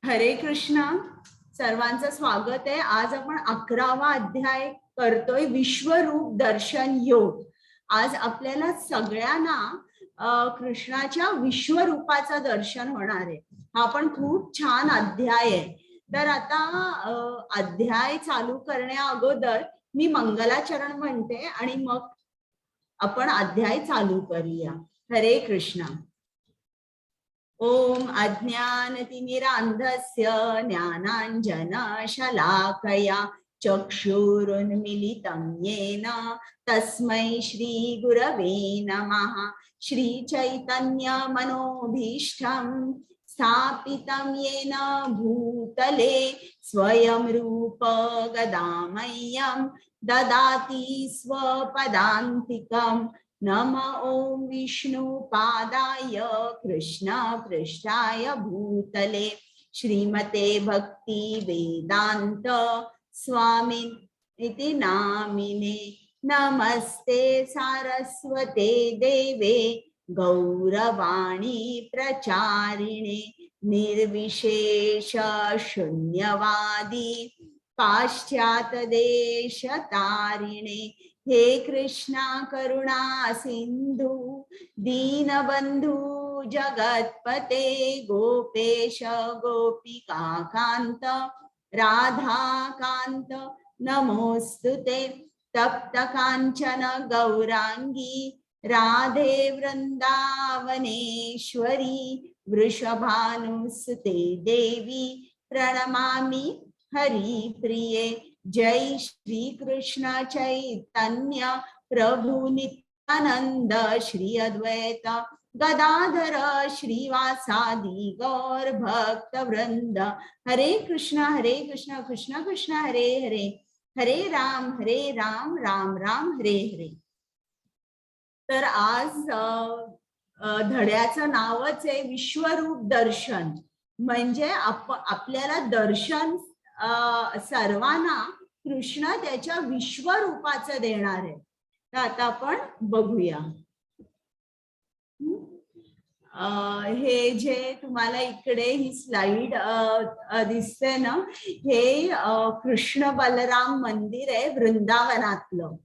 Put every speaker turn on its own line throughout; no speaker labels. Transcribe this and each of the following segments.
हरे कृष्णा. सर्वांचं स्वागत आहे. आज आपण 11वा अध्याय करतोय, विश्वरूप दर्शन योग. आज आपल्याला सगळ्यांना कृष्णाच्या विश्वरूपाचं दर्शन होणार आहे. हा पण खूप छान अध्याय आहे. तर आता अध्याय चालू करण्या अगोदर मी मंगलाचरण म्हणते आणि मग आपण अध्याय चालू करूया. हरे कृष्णा. ओम अज्ञानतिमिरान्धस्य ज्ञानाञ्जनशलाकया चक्षुरुन्मीलितं येन तस्मै श्रीगुरवे नमः. श्रीचैतन्यमनोभीष्टं स्थापितं येन भूतले स्वयं रूप गदामह्यं ददाति स्वपदान्तिकम्. नम ओम विष्णुपादाय कृष्ण पृष्ठाय भूतले श्रीमते भक्ति वेदांत स्वामी इति नामिने. नमस्ते सारस्वते देवे गौरवाणी प्रचारिणे निर्विशेष शून्यवादी पाश्चात्य देश तारिणे. हे कृष्णा करुणा सिंधु दीनबंधु जगतपते गोपेश गोपिका कांत राधा कांत नमोस्तुते. तप्त कांचन गौरांगी राधे वृंदावनेश्वरी वृषभानुसुते देवी प्रणमामि हरिप्रिये. जय श्री कृष्ण चैतन्य प्रभु नित्यानंद श्री अद्वैत गदाधर श्रीवासादि गौर भक्त वृंद. हरे कृष्ण कृष्ण कृष्ण हरे हरे, हरे राम राम राम हरे हरे. तर आज धड्याचं नावच आहे विश्वरूप दर्शन. म्हणजे आपल्याला दर्शन सर्वांना कृष्ण त्याच्या विश्वरूपाचं देणार आहे. तर आता आपण बघूया. हे जे तुम्हाला इकडे ही स्लाइड दिसते ना, हे कृष्ण बलराम मंदिर आहे वृंदावनातलं.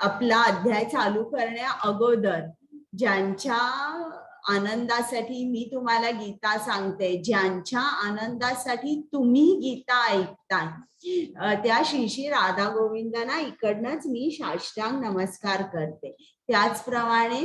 आपला अध्याय चालू करण्या अगोदर ज्यांच्या आनंदासाठी मी तुम्हाला गीता सांगते, ज्यांच्या आनंदासाठी तुम्ही गीता ऐकताय, त्या श्री राधा गोविंदांना इकडनंच मी साष्टांग नमस्कार करते. त्याचप्रमाणे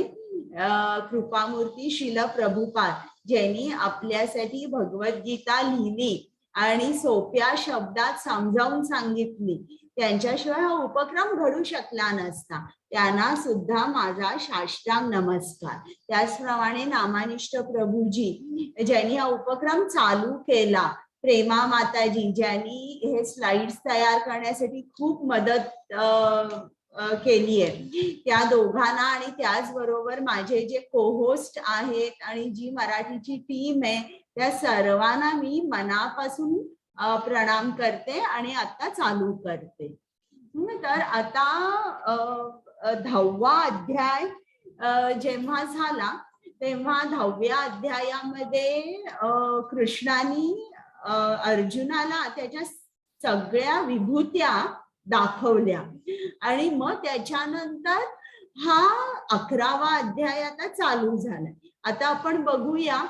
कृपामूर्ती श्रील प्रभुपाद ज्यांनी आपल्यासाठी भगवद्गीता लिहिली आणि सोप्या शब्दात समजावून सांगितली, त्यांच्याशिवाय हा उपक्रम घडू शकला नसता. त्यांना सुद्धा माझा साष्टांग नमस्कार. त्याचप्रमाणे नामानिष्ठ प्रभूजी ज्यांनी हा उपक्रम चालू केला, प्रेमा माताजी ज्यांनी हे स्लाइड्स तयार करण्यासाठी खूप मदत केली आहे, त्या दोघांना आणि त्याचबरोबर माझे जे कोहोस्ट आहेत आणि जी मराठीची टीम आहे त्या सर्वांना मी मनापासून प्रणाम करते आणि आता चालू करते. तर आता 10वा अध्याय जेव्हा झाला तेव्हा 10व्या अध्यायामध्ये कृष्णाने अर्जुनाला त्याच्या सगळ्या विभूत्या दाखवल्या आणि मग त्याच्यानंतर हा 11वा अध्याय आता चालू झाला. आता आपण बघूया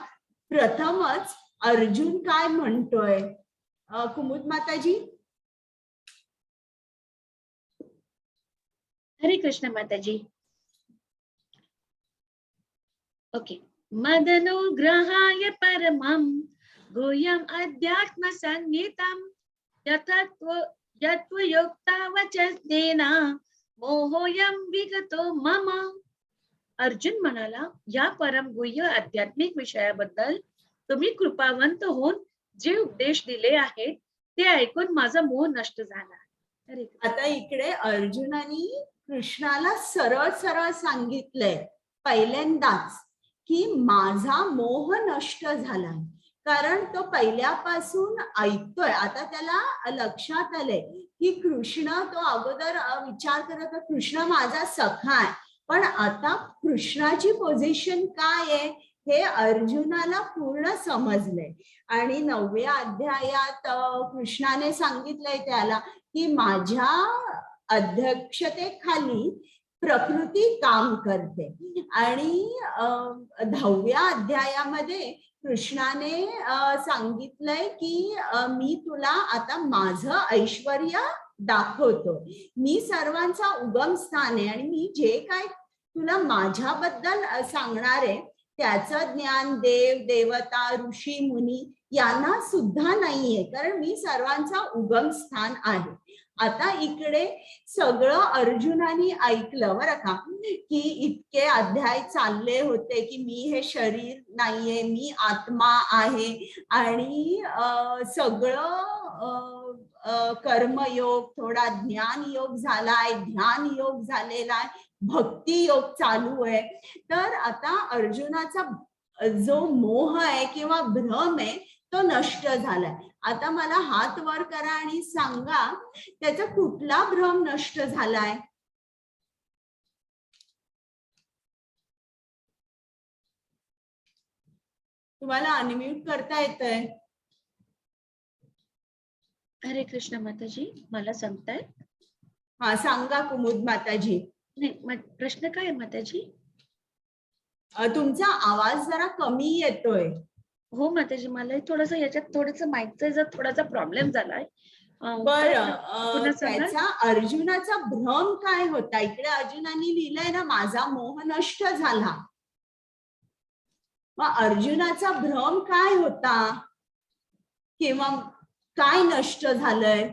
प्रथमच अर्जुन काय म्हणतोय. कुमुद माताजी.
हरे कृष्ण माताजी. ओके. मदनुग्रहाय परमं गुह्यम् अध्यात्म संगीतं यत्त्वयोक्ता वचस्तेन मोहोऽयं विगतो मम. अर्जुन म्हणाला, या परम गुह्य आध्यात्मिक विषयाबद्दल तुम्ही कृपावंत होऊन जे उपदेश दिले आहेत ते ऐकून माझा मोह नष्ट झाला.
आता इकडे अर्जुनाने कृष्णाला सरळ सरळ सांगितलंय पहिल्यांदाच की माझा मोह नष्ट झालाय. कारण तो पहिल्यापासून ऐकतोय. आता त्याला लक्षात आलंय की कृष्ण तो अगोदर विचार करत होता, कृष्ण माझा सखा आहे, पण आता कृष्णाची पोझिशन काय आहे हे अर्जुनाला पूर्ण समजलंय. आणि 9व्या अध्यायात कृष्णाने सांगितलंय त्याला की माझ्या अध्यक्षतेखाली प्रकृती काम करते. आणि 10व्या अध्यायामध्ये कृष्णाने सांगितलंय की मी तुला आता माझं ऐश्वर्य दाखवतो, मी सर्वांचा उगम स्थान आहे आणि मी जे काय तुला माझ्याबद्दल सांगणार आहे त्याचं ज्ञान देव देवता ऋषी मुनी यांना सुद्धा नाहीये, कारण मी सर्वांचा उगम स्थान आहे. आता इकडे सगळं अर्जुनाने ऐकलं बरं का, की इतके अध्याय चालले होते की मी हे शरीर नाहीये, मी आत्मा आहे आणि सगळं कर्मयोग, थोडा ज्ञान योग झालाय, ध्यान योग झालेला आहे, भक्ती योग चालू आहे. तर आता अर्जुनाचा जो मोह आहे किंवा भ्रम आहे तो नष्ट झालाय. आता मला हात वर करा आणि सांगा त्याचा कुठला भ्रम नष्ट झालाय. तुम्हाला अनम्यूट करता येतंय.
हरे कृष्ण माताजी, मला सांगताय?
हा सांगा कुमुद माताजी.
नाही, प्रश्न काय आहे माताजी?
तुमचा आवाज जरा कमी येतोय.
हो माताजी, मला थोडंसं याच्यात थोडंसं माईकचा जर थोडासा प्रॉब्लेम झालाय.
बरं, त्याचा अर्जुनाचा भ्रम काय होता? इकडे अर्जुनाने लिहिलंय ना माझा मोह नष्ट झाला. मग अर्जुनाचा भ्रम काय होता किंवा काय नष्ट झालंय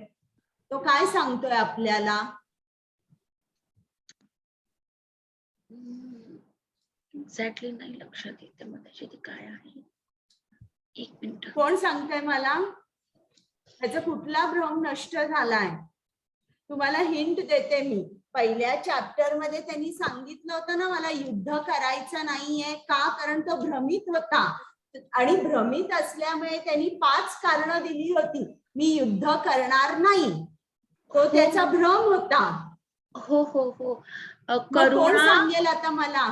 तो काय सांगतोय आपल्याला?
एक्झॅक्टली नाही लक्षात येते माताजी ते काय आहे. एक मिनिट.
कोण सांगतंय मला? त्याचा कुठला भ्रम नष्ट झालाय? तुम्हाला हिंट देते मी. पहिल्या चॅप्टर मध्ये त्यांनी सांगितलं होतं ना मला युद्ध करायचं नाहीये का, कारण तो भ्रमित होता आणि भ्रमित असल्यामुळे त्यांनी 5 कारणं दिली होती. मी युद्ध करणार नाही, तो त्याचा भ्रम होता.
हो हो हो.
कोण सांगेल आता मला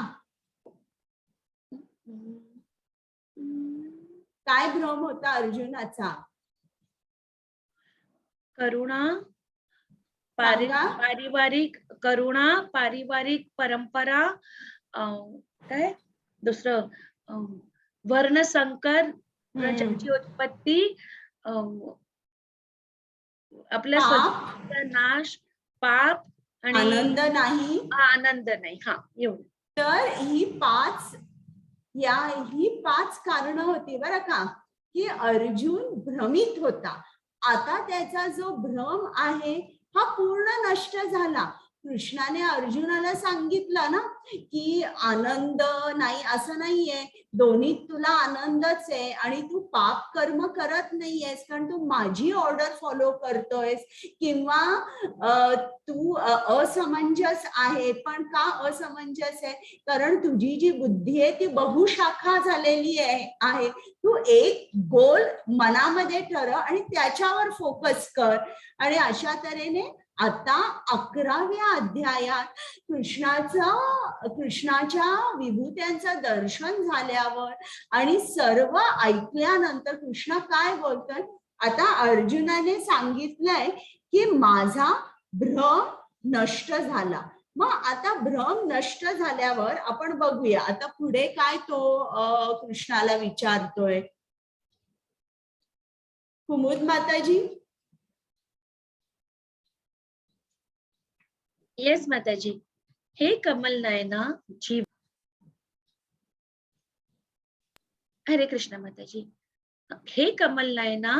काय भ्रम होता अर्जुनाचा?
करुणा, पारिवारिक करुणा, पारिवारिक परंपरा, काय दुसरं वर्णसंकर, प्रजाची उत्पत्ती, आपल्या स्वतःचा नाश, पाप आणि
आनंद नाही.
आनंद नाही. हा एवढं.
तर ही 5 कारणं होती बरं का, की अर्जुन भ्रमित होता. आता त्याचा जो भ्रम आहे हा पूर्ण नष्ट झाला. कृष्णाने अर्जुनाला सांगितलं ना की आनंद नाही असं नाहीये, दोन्हीत तुला आनंदच आहे आणि तू पाप कर्म करत नाहीयेस कारण तू माझी ऑर्डर फॉलो करतोयस, किंवा तू असमंजस आहे. पण का असमंजस आहे? कारण तुझी जी बुद्धी आहे ती बहुशाखा झालेली आहे. तू एक गोल मनामध्ये ठरव आणि त्याच्यावर फोकस कर. आणि अशा तऱ्हेने आता 11व्या अध्यायात कृष्णाच्या विभूत्यांचं दर्शन झाल्यावर आणि सर्व ऐकल्यानंतर कृष्ण काय बोलतोय, आता अर्जुनाने सांगितलंय की माझा भ्रम नष्ट झाला. मग आता भ्रम नष्ट झाल्यावर आपण बघूया आता पुढे काय तो कृष्णाला विचारतोय. कुमुद माताजी.
येस माताजी. हे कमल नयना जीव. हरे कृष्ण माताजी. हे कमल नयना,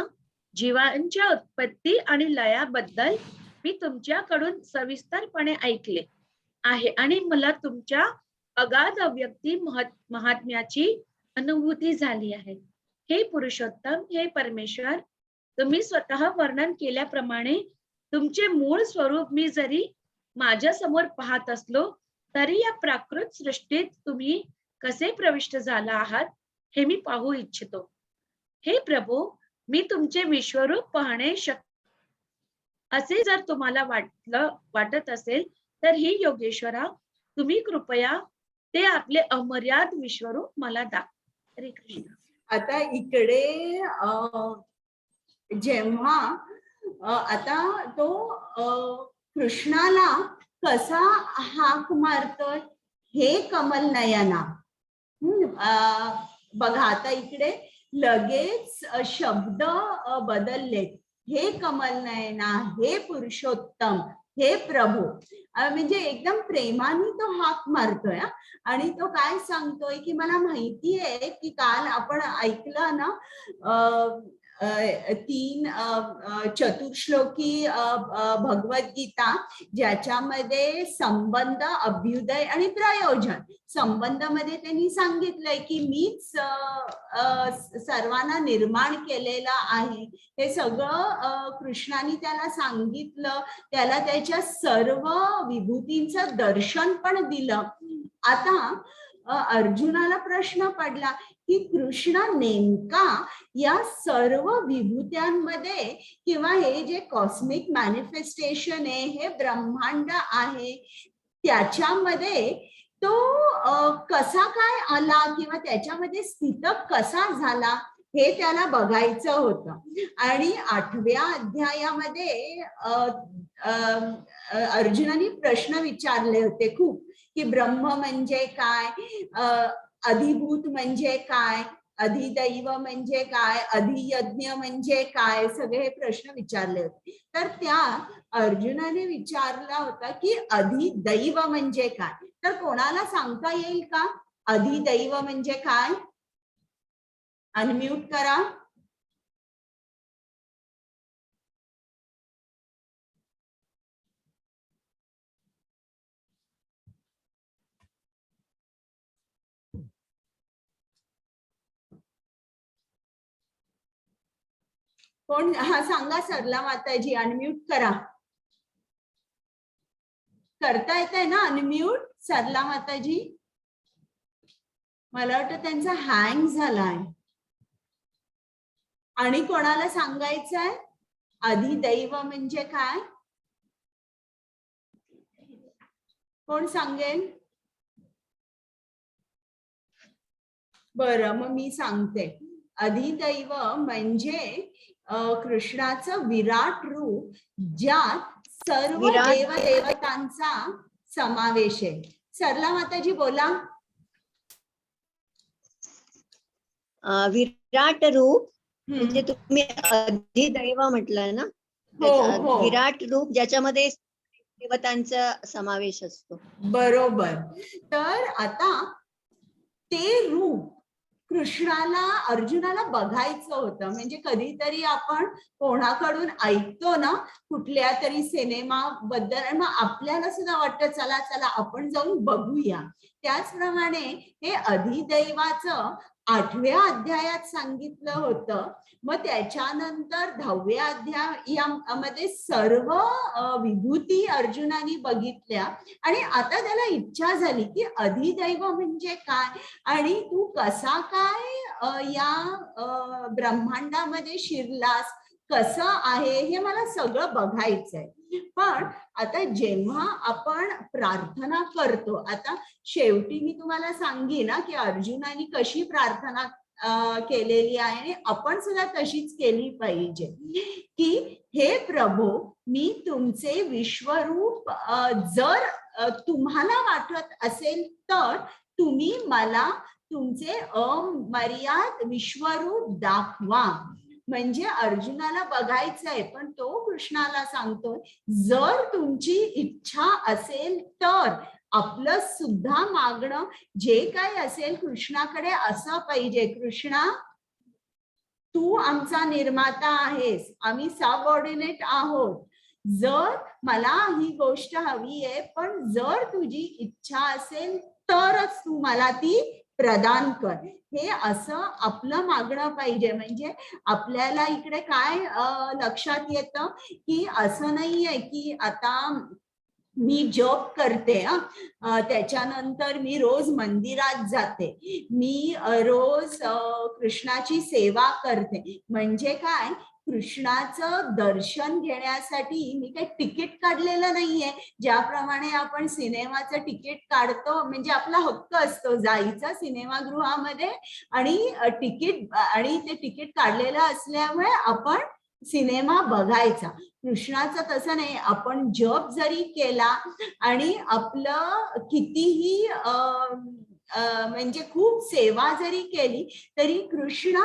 जीवांच्या उत्पत्ती आणि लयाबद्दल मी तुमच्याकडून सविस्तरपणे ऐकले आहे आणि मला तुमच्या अगाध व्यक्ती महात्म्याची अनुभूती झाली आहे. हे पुरुषोत्तम, हे परमेश्वर, तुम्ही स्वतः वर्णन केल्याप्रमाणे तुमचे मूळ स्वरूप मी जरी माझ्या समोर पाहत असलो तरी या प्राकृत सृष्टीत तुम्ही कसे प्रविष्ट झाला आहात हे मी पाहू इच्छितो. हे प्रभू, मी तुमचे विश्वरूप पाहणे असे जर तुम्हाला वाटत असेल तर हे योगेश्वरा तुम्ही कृपया ते आपले अमर्याद विश्वरूप मला दाखवा. हरे कृष्ण.
आता इकडे जेव्हा आता तो कृष्णाला कसा हाक मारतोय हे कमल नयना. बघा आता इकडे लगेच शब्द बदलले. हे कमल नयना, हे पुरुषोत्तम, हे प्रभू. म्हणजे एकदम प्रेमाने तो हाक मारतोय. आणि तो काय सांगतोय की मला माहिती आहे की काल आपण ऐकलं ना 3 चतुर्श्लोकी भगवद्गीता, ज्याच्यामध्ये संबंध, अभ्युदय आणि प्रयोजन. संबंध मध्ये त्यांनी सांगितलंय की मीच सर्वांना निर्माण केलेला आहे. हे सगळं कृष्णाने त्याला सांगितलं, त्याला त्याच्या सर्व विभूतींचं दर्शन पण दिलं. आता अर्जुनाला प्रश्न पडला की कृष्ण नेमका या सर्व विभूत्यांमध्ये किंवा हे जे कॉस्मिक मॅनिफेस्टेशन आहे, हे ब्रह्मांड आहे, त्याच्यामध्ये तो कसा काय आला किंवा त्याच्यामध्ये स्थित कसा झाला हे त्याला बघायचं होतं. आणि 8व्या अध्यायामध्ये अर्जुनाने प्रश्न विचारले होते खूप, की ब्रह्म म्हणजे काय, अधिभूत म्हणजे काय, अधिदैव म्हणजे काय, अधियज्ञ म्हणजे काय, सगळे प्रश्न विचारले होते. तर त्या अर्जुनाने विचारला होता की अधिदैव म्हणजे काय. तर कोणाला सांगता येईल का अधिदैव म्हणजे काय? अनम्यूट करा. कोण? हा सांगा सरला माताजी, अनम्यूट करा. करता येत आहे ना अनम्यूट सरला माताजी? मला वाटतं त्यांचा हँग झालाय. आणि कोणाला सांगायचं आहे अधिदैव म्हणजे काय? कोण सांगेल? बरं, मग मी सांगते. अधिदैव म्हणजे कृष्णाचं विराट रूप, ज्यात सर्व देवदेवतांचा समावेश आहे. सरला माताजी बोला.
विराट रूप म्हणजे तुम्ही अधिदैव म्हटलं ना, विराट रूप ज्याच्यामध्ये देवतांचा समावेश असतो.
बरोबर. तर आता ते रूप कृष्णाला, अर्जुनाला बघायचं होतं. म्हणजे कधीतरी आपण कोणाकडून ऐकतो ना कुठल्या तरी सिनेमा बद्दल, आणि मग आपल्याला सुद्धा वाटतं चला चला आपण जाऊन बघूया. त्याचप्रमाणे हे अधिदैवाचं 8व्या अध्यायात सांगितलं होतं. मग त्याच्यानंतर 10व्या अध्यायामध्ये सर्व विभूती अर्जुनाने बघितल्या. आणि आता त्याला इच्छा झाली की अधिदैव म्हणजे काय आणि तू कसा काय या ब्रह्मांडामध्ये शिरलास, कसं आहे हे मला सगळं बघायचंय. पण आता जेव्हा आपण प्रार्थना करतो, आता शेवटी मी तुम्हाला सांगेन की अर्जुनाने कशी प्रार्थना केलेली आहे आणि आपण सुद्धा तशीच केली पाहिजे, की हे प्रभू, मी तुमचे विश्वरूप जर तुम्हाला वाटत असेल तर तुम्ही मला तुमचे अमर्याद विश्वरूप दाखवा. म्हणजे अर्जुनाला बघायचंय, पण तो कृष्णाला सांगतोय जर तुमची इच्छा असेल तर आपलं सुद्धा मागणं जे काय असेल कृष्णाकडे असं पाहिजे. कृष्णा, तू आमचा निर्माता आहेस, आम्ही सबऑर्डिनेट आहोत. जर मला ही गोष्ट हवी आहे, पण जर तुझी इच्छा असेल तरच तू मला ती प्रदान कर. हे असं आपलं मागणं पाहिजे. म्हणजे आपल्याला इकडे काय लक्षात येतं की असं नाहीये की आता मी जॉब करते, त्याच्यानंतर मी रोज मंदिरात जाते, मी रोज कृष्णाची सेवा करते. म्हणजे काय, कृष्णाचं दर्शन घेण्यासाठी मी काही तिकीट काढलेलं नाहीये. ज्याप्रमाणे आपण सिनेमाचं तिकीट काढतो, म्हणजे आपला हक्क असतो जायचा सिनेमागृहामध्ये आणि तिकीट, आणि ते तिकीट काढलेलं असल्यामुळे आपण सिनेमा बघायचा. कृष्णाचं तसं नाही. आपण जप जरी केला आणि आपलं कितीही म्हणजे खूप सेवा जरी केली तरी कृष्ण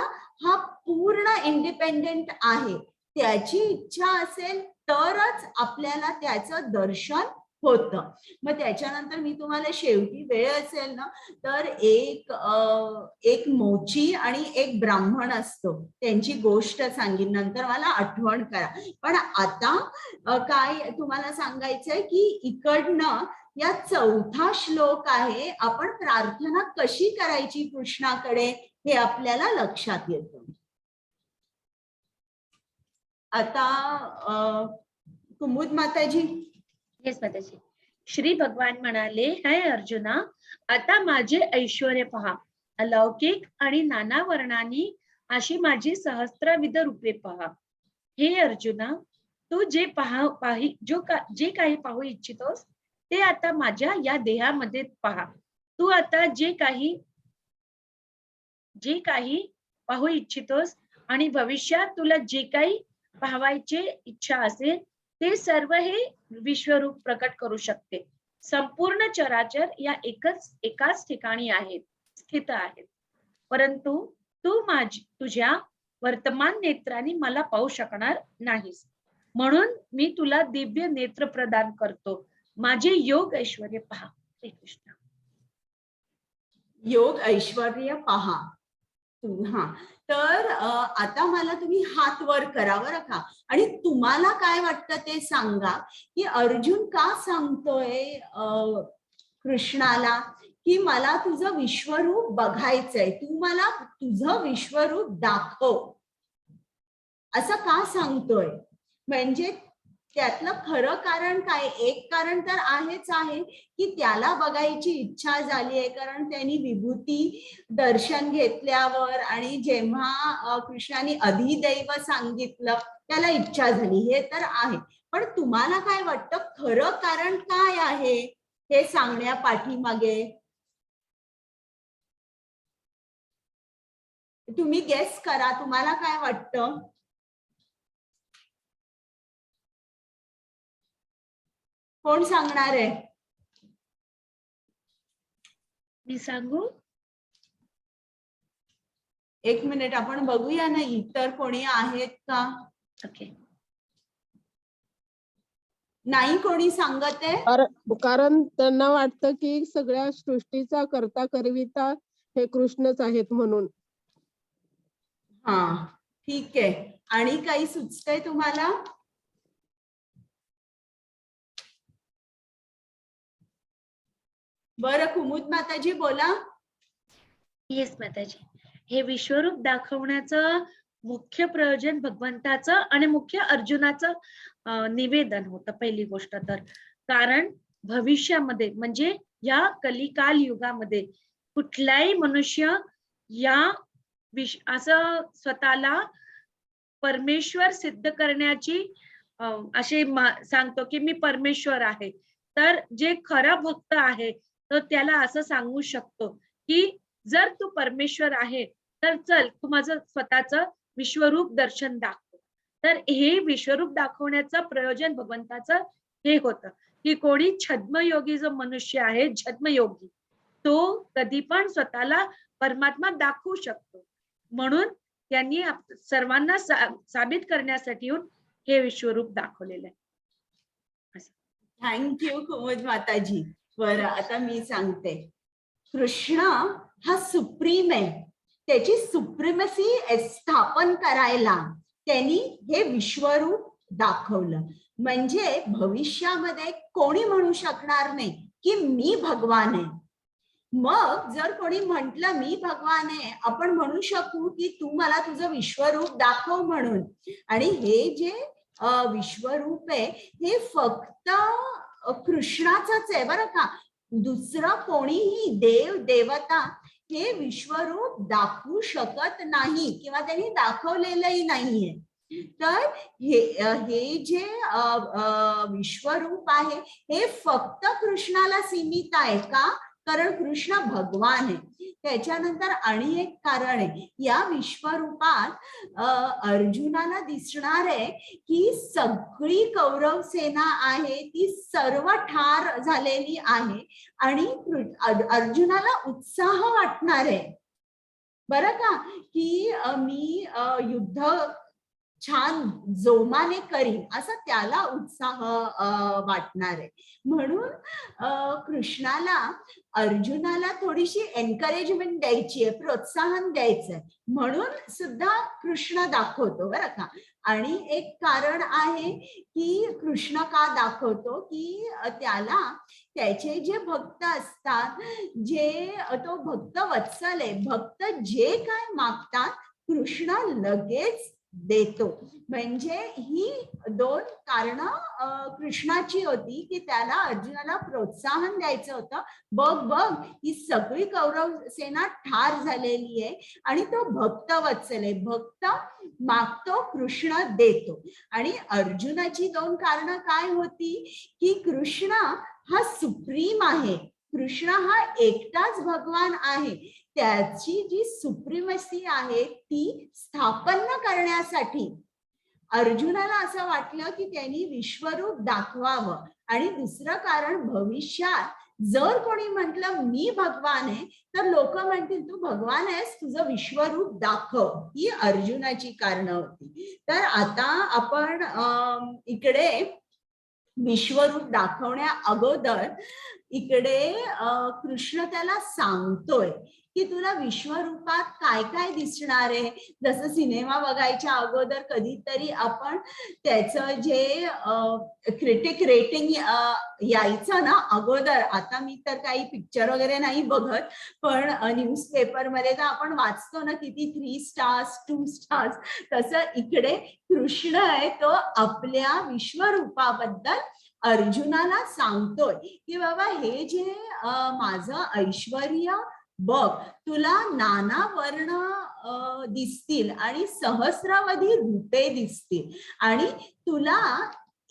हा पूर्ण इंडिपेंडेंट आहे. त्याची इच्छा असेल तरच आपल्याला त्याचं दर्शन होतं. मग त्याच्यानंतर मी तुम्हाला शेवटी वेळ असेल ना तर एक मोची आणि एक ब्राह्मण असतो त्यांची गोष्ट सांगीन, नंतर मला आठवण करा. पण आता काय तुम्हाला सांगायचंय की इकडनं या 4था श्लोक आहे. आपण प्रार्थना कशी करायची कृष्णाकडे हे आपल्याला लक्षात येतं. आता कुमुद माताजी.
येस माताजी. श्री भगवान म्हणाले, हे अर्जुना, आता माझे ऐश्वर्य पहा, अलौकिक आणि नाना वर्णांनी अशी माझी सहस्त्रविध रूपे पहा. हे अर्जुना, तू जे जे काही पाहू इच्छितोस ते आता माझ्या या देहामध्ये पहा. तू आता जे काही पाहू इच्छितोस आणि भविष्यात तुला जे काही पाहायचे इच्छा असेल ते सर्व हे विश्वरूप प्रकट करू शकते. संपूर्ण चराचर या एकाच ठिकाणी आहेत, स्थित आहेत. परंतु तू तुझ्या वर्तमान नेत्रांनी मला पाहू शकणार नाहीस. म्हणून मी तुला दिव्य नेत्र प्रदान करतो. माझे योग ऐश्वर्य पहा. श्री कृष्ण.
योग ऐश्वर्य पहा. हा, तर आता मला तुम्ही हात वर करा बरं का, आणि तुम्हाला काय वाटतं ते सांगा की अर्जुन का सांगतोय कृष्णाला की मला तुझं विश्वरूप बघायचंय, तू मला तुझं विश्वरूप दाखव, असं का सांगतोय? म्हणजे त्यातलं खरं कारण काय? एक कारण तर आहेच आहे की त्याला बघायची इच्छा झाली आहे, कारण त्यांनी विभूती दर्शन घेतल्यावर आणि जेव्हा कृष्णाने अधिदैव सांगितलं त्याला इच्छा झाली, हे तर आहे. पण तुम्हाला काय वाटतं खरं कारण काय आहे हे सांगण्या पाठीमागे? तुम्ही गेस करा, तुम्हाला काय वाटतं? कोण सांगणार आहे?
मी सांगू?
एक मिनिट, आपण बघूया ना इतर कोणी आहेत का.
ओके.
नाही कोणी सांगत आहे?
कारण त्यांना वाटतं की सगळ्या सृष्टीचा करता करविता हे कृष्णच आहेत म्हणून.
हा, ठीक आहे. आणि काही सुचतंय तुम्हाला? बरं, कुमुद माताजी बोला.
येस माताजी. हे विश्वरूप दाखवण्याचं मुख्य प्रयोजन भगवंताचं आणि मुख्य अर्जुनाचं निवेदन होतं. पहिली गोष्ट तर कारण भविष्यामध्ये म्हणजे या कलिकाल युगामध्ये कुठलाही मनुष्य या असं स्वतःला परमेश्वर सिद्ध करण्याची असे सांगतो की मी परमेश्वर आहे, तर जे खरा भक्त आहे तो त्याला असं सांगू शकतो की जर तू परमेश्वर आहे तर चल तू माझं स्वतःचं विश्वरूप दर्शन दाखव. तर हे विश्वरूप दाखवण्याचं प्रयोजन भगवंताचं हे होतं की कोणी छद्मयोगी जो मनुष्य आहे, छद्मयोगी, तो कधी पण स्वतःला परमात्मा दाखवू शकतो. म्हणून त्यांनी सर्वांना साबित करण्यासाठी हे विश्वरूप दाखवलेलं आहे.
थँक्यू कुमुद माताजी. बरं, आता मी सांगते. कृष्ण हा सुप्रीम आहे. त्याची सुप्रीमसी स्थापन करायला त्यांनी हे विश्वरूप दाखवलं. म्हणजे भविष्यामध्ये कोणी म्हणू शकणार नाही की मी भगवान आहे. मग जर कोणी म्हटलं मी भगवान आहे, आपण म्हणू शकू की तू मला तुझं विश्वरूप दाखव म्हणून. आणि हे जे विश्वरूप आहे हे फक्त कृष्णाचंच आहे बरं का. दुसरं कोणीही देव देवता हे विश्वरूप दाखवू शकत नाही किंवा त्यांनी दाखवलेलंही नाहीये. तर हे जे विश्वरूप आहे हे फक्त कृष्णाला सीमित आहे का? कारण कृष्ण भगवान आहे. त्याच्यानंतर आणि एक कारण आहे, या विश्वरूपात अर्जुनाला दिसणार आहे की सगळी कौरव सेना आहे ती सर्व ठार झालेली आहे आणि अर्जुनाला उत्साह वाटणार आहे बरं का, की मी युद्ध छान जोमाने करीन असा त्याला उत्साह वाटणार आहे. म्हणून कृष्णाला अर्जुनाला थोडीशी एनकरेजमेंट द्यायची आहे, प्रोत्साहन द्यायचंय म्हणून सुद्धा कृष्ण दाखवतो बरं का. आणि एक कारण आहे की कृष्ण का दाखवतो की त्याला त्याचे जे भक्त असतात, जे तो भक्त वत्सल आहे, भक्त जे काय मागतात कृष्ण लगेच देतो. म्हणजे ही दोन कारण कृष्णाची होती की त्याला अर्जुनाला प्रोत्साहन द्यायचं होतं. बघ बघ ही सगळी कौरव सेना ठार झालेली आहे आणि तो भक्त वत्सल आहे, भक्त मागतो कृष्ण देतो. आणि अर्जुनाची दोन कारण काय होती की कृष्ण हा सुप्रीम आहे, कृष्ण हा एकटाच भगवान आहे, त्याची जी सुप्रीमसी आहे ती स्थापन करण्यासाठी अर्जुनाला असं वाटलं की त्यांनी विश्वरूप दाखवावं. आणि दुसरं कारण, भविष्यात जर कोणी म्हटलं मी भगवान आहे तर लोक म्हणतील तू भगवान आहेस, तुझं विश्वरूप दाखव. ही अर्जुनाची कारणं होती. तर आता आपण इकडे विश्वरूप दाखवण्या अगोदर इकडे कृष्ण त्याला सांगतोय की तुला विश्वरूपात काय काय दिसणार आहे. जसं सिनेमा बघायच्या अगोदर कधीतरी आपण त्याचं जे क्रिटिक रेटिंग यायचं ना अगोदर, आता मी तर काही पिक्चर वगैरे नाही बघत, पण न्यूजपेपरमध्ये तर आपण वाचतो ना किती 3 स्टार्स 2 स्टार्स, तसं इकडे कृष्ण आहे तो आपल्या विश्वरूपाबद्दल अर्जुनाला सांगतोय की बाबा हे जे माझं ऐश्वर्य बघ, तुला नाना वर्ण दिसतील आणि सहस्रावधी रूपे दिसतील आणि तुला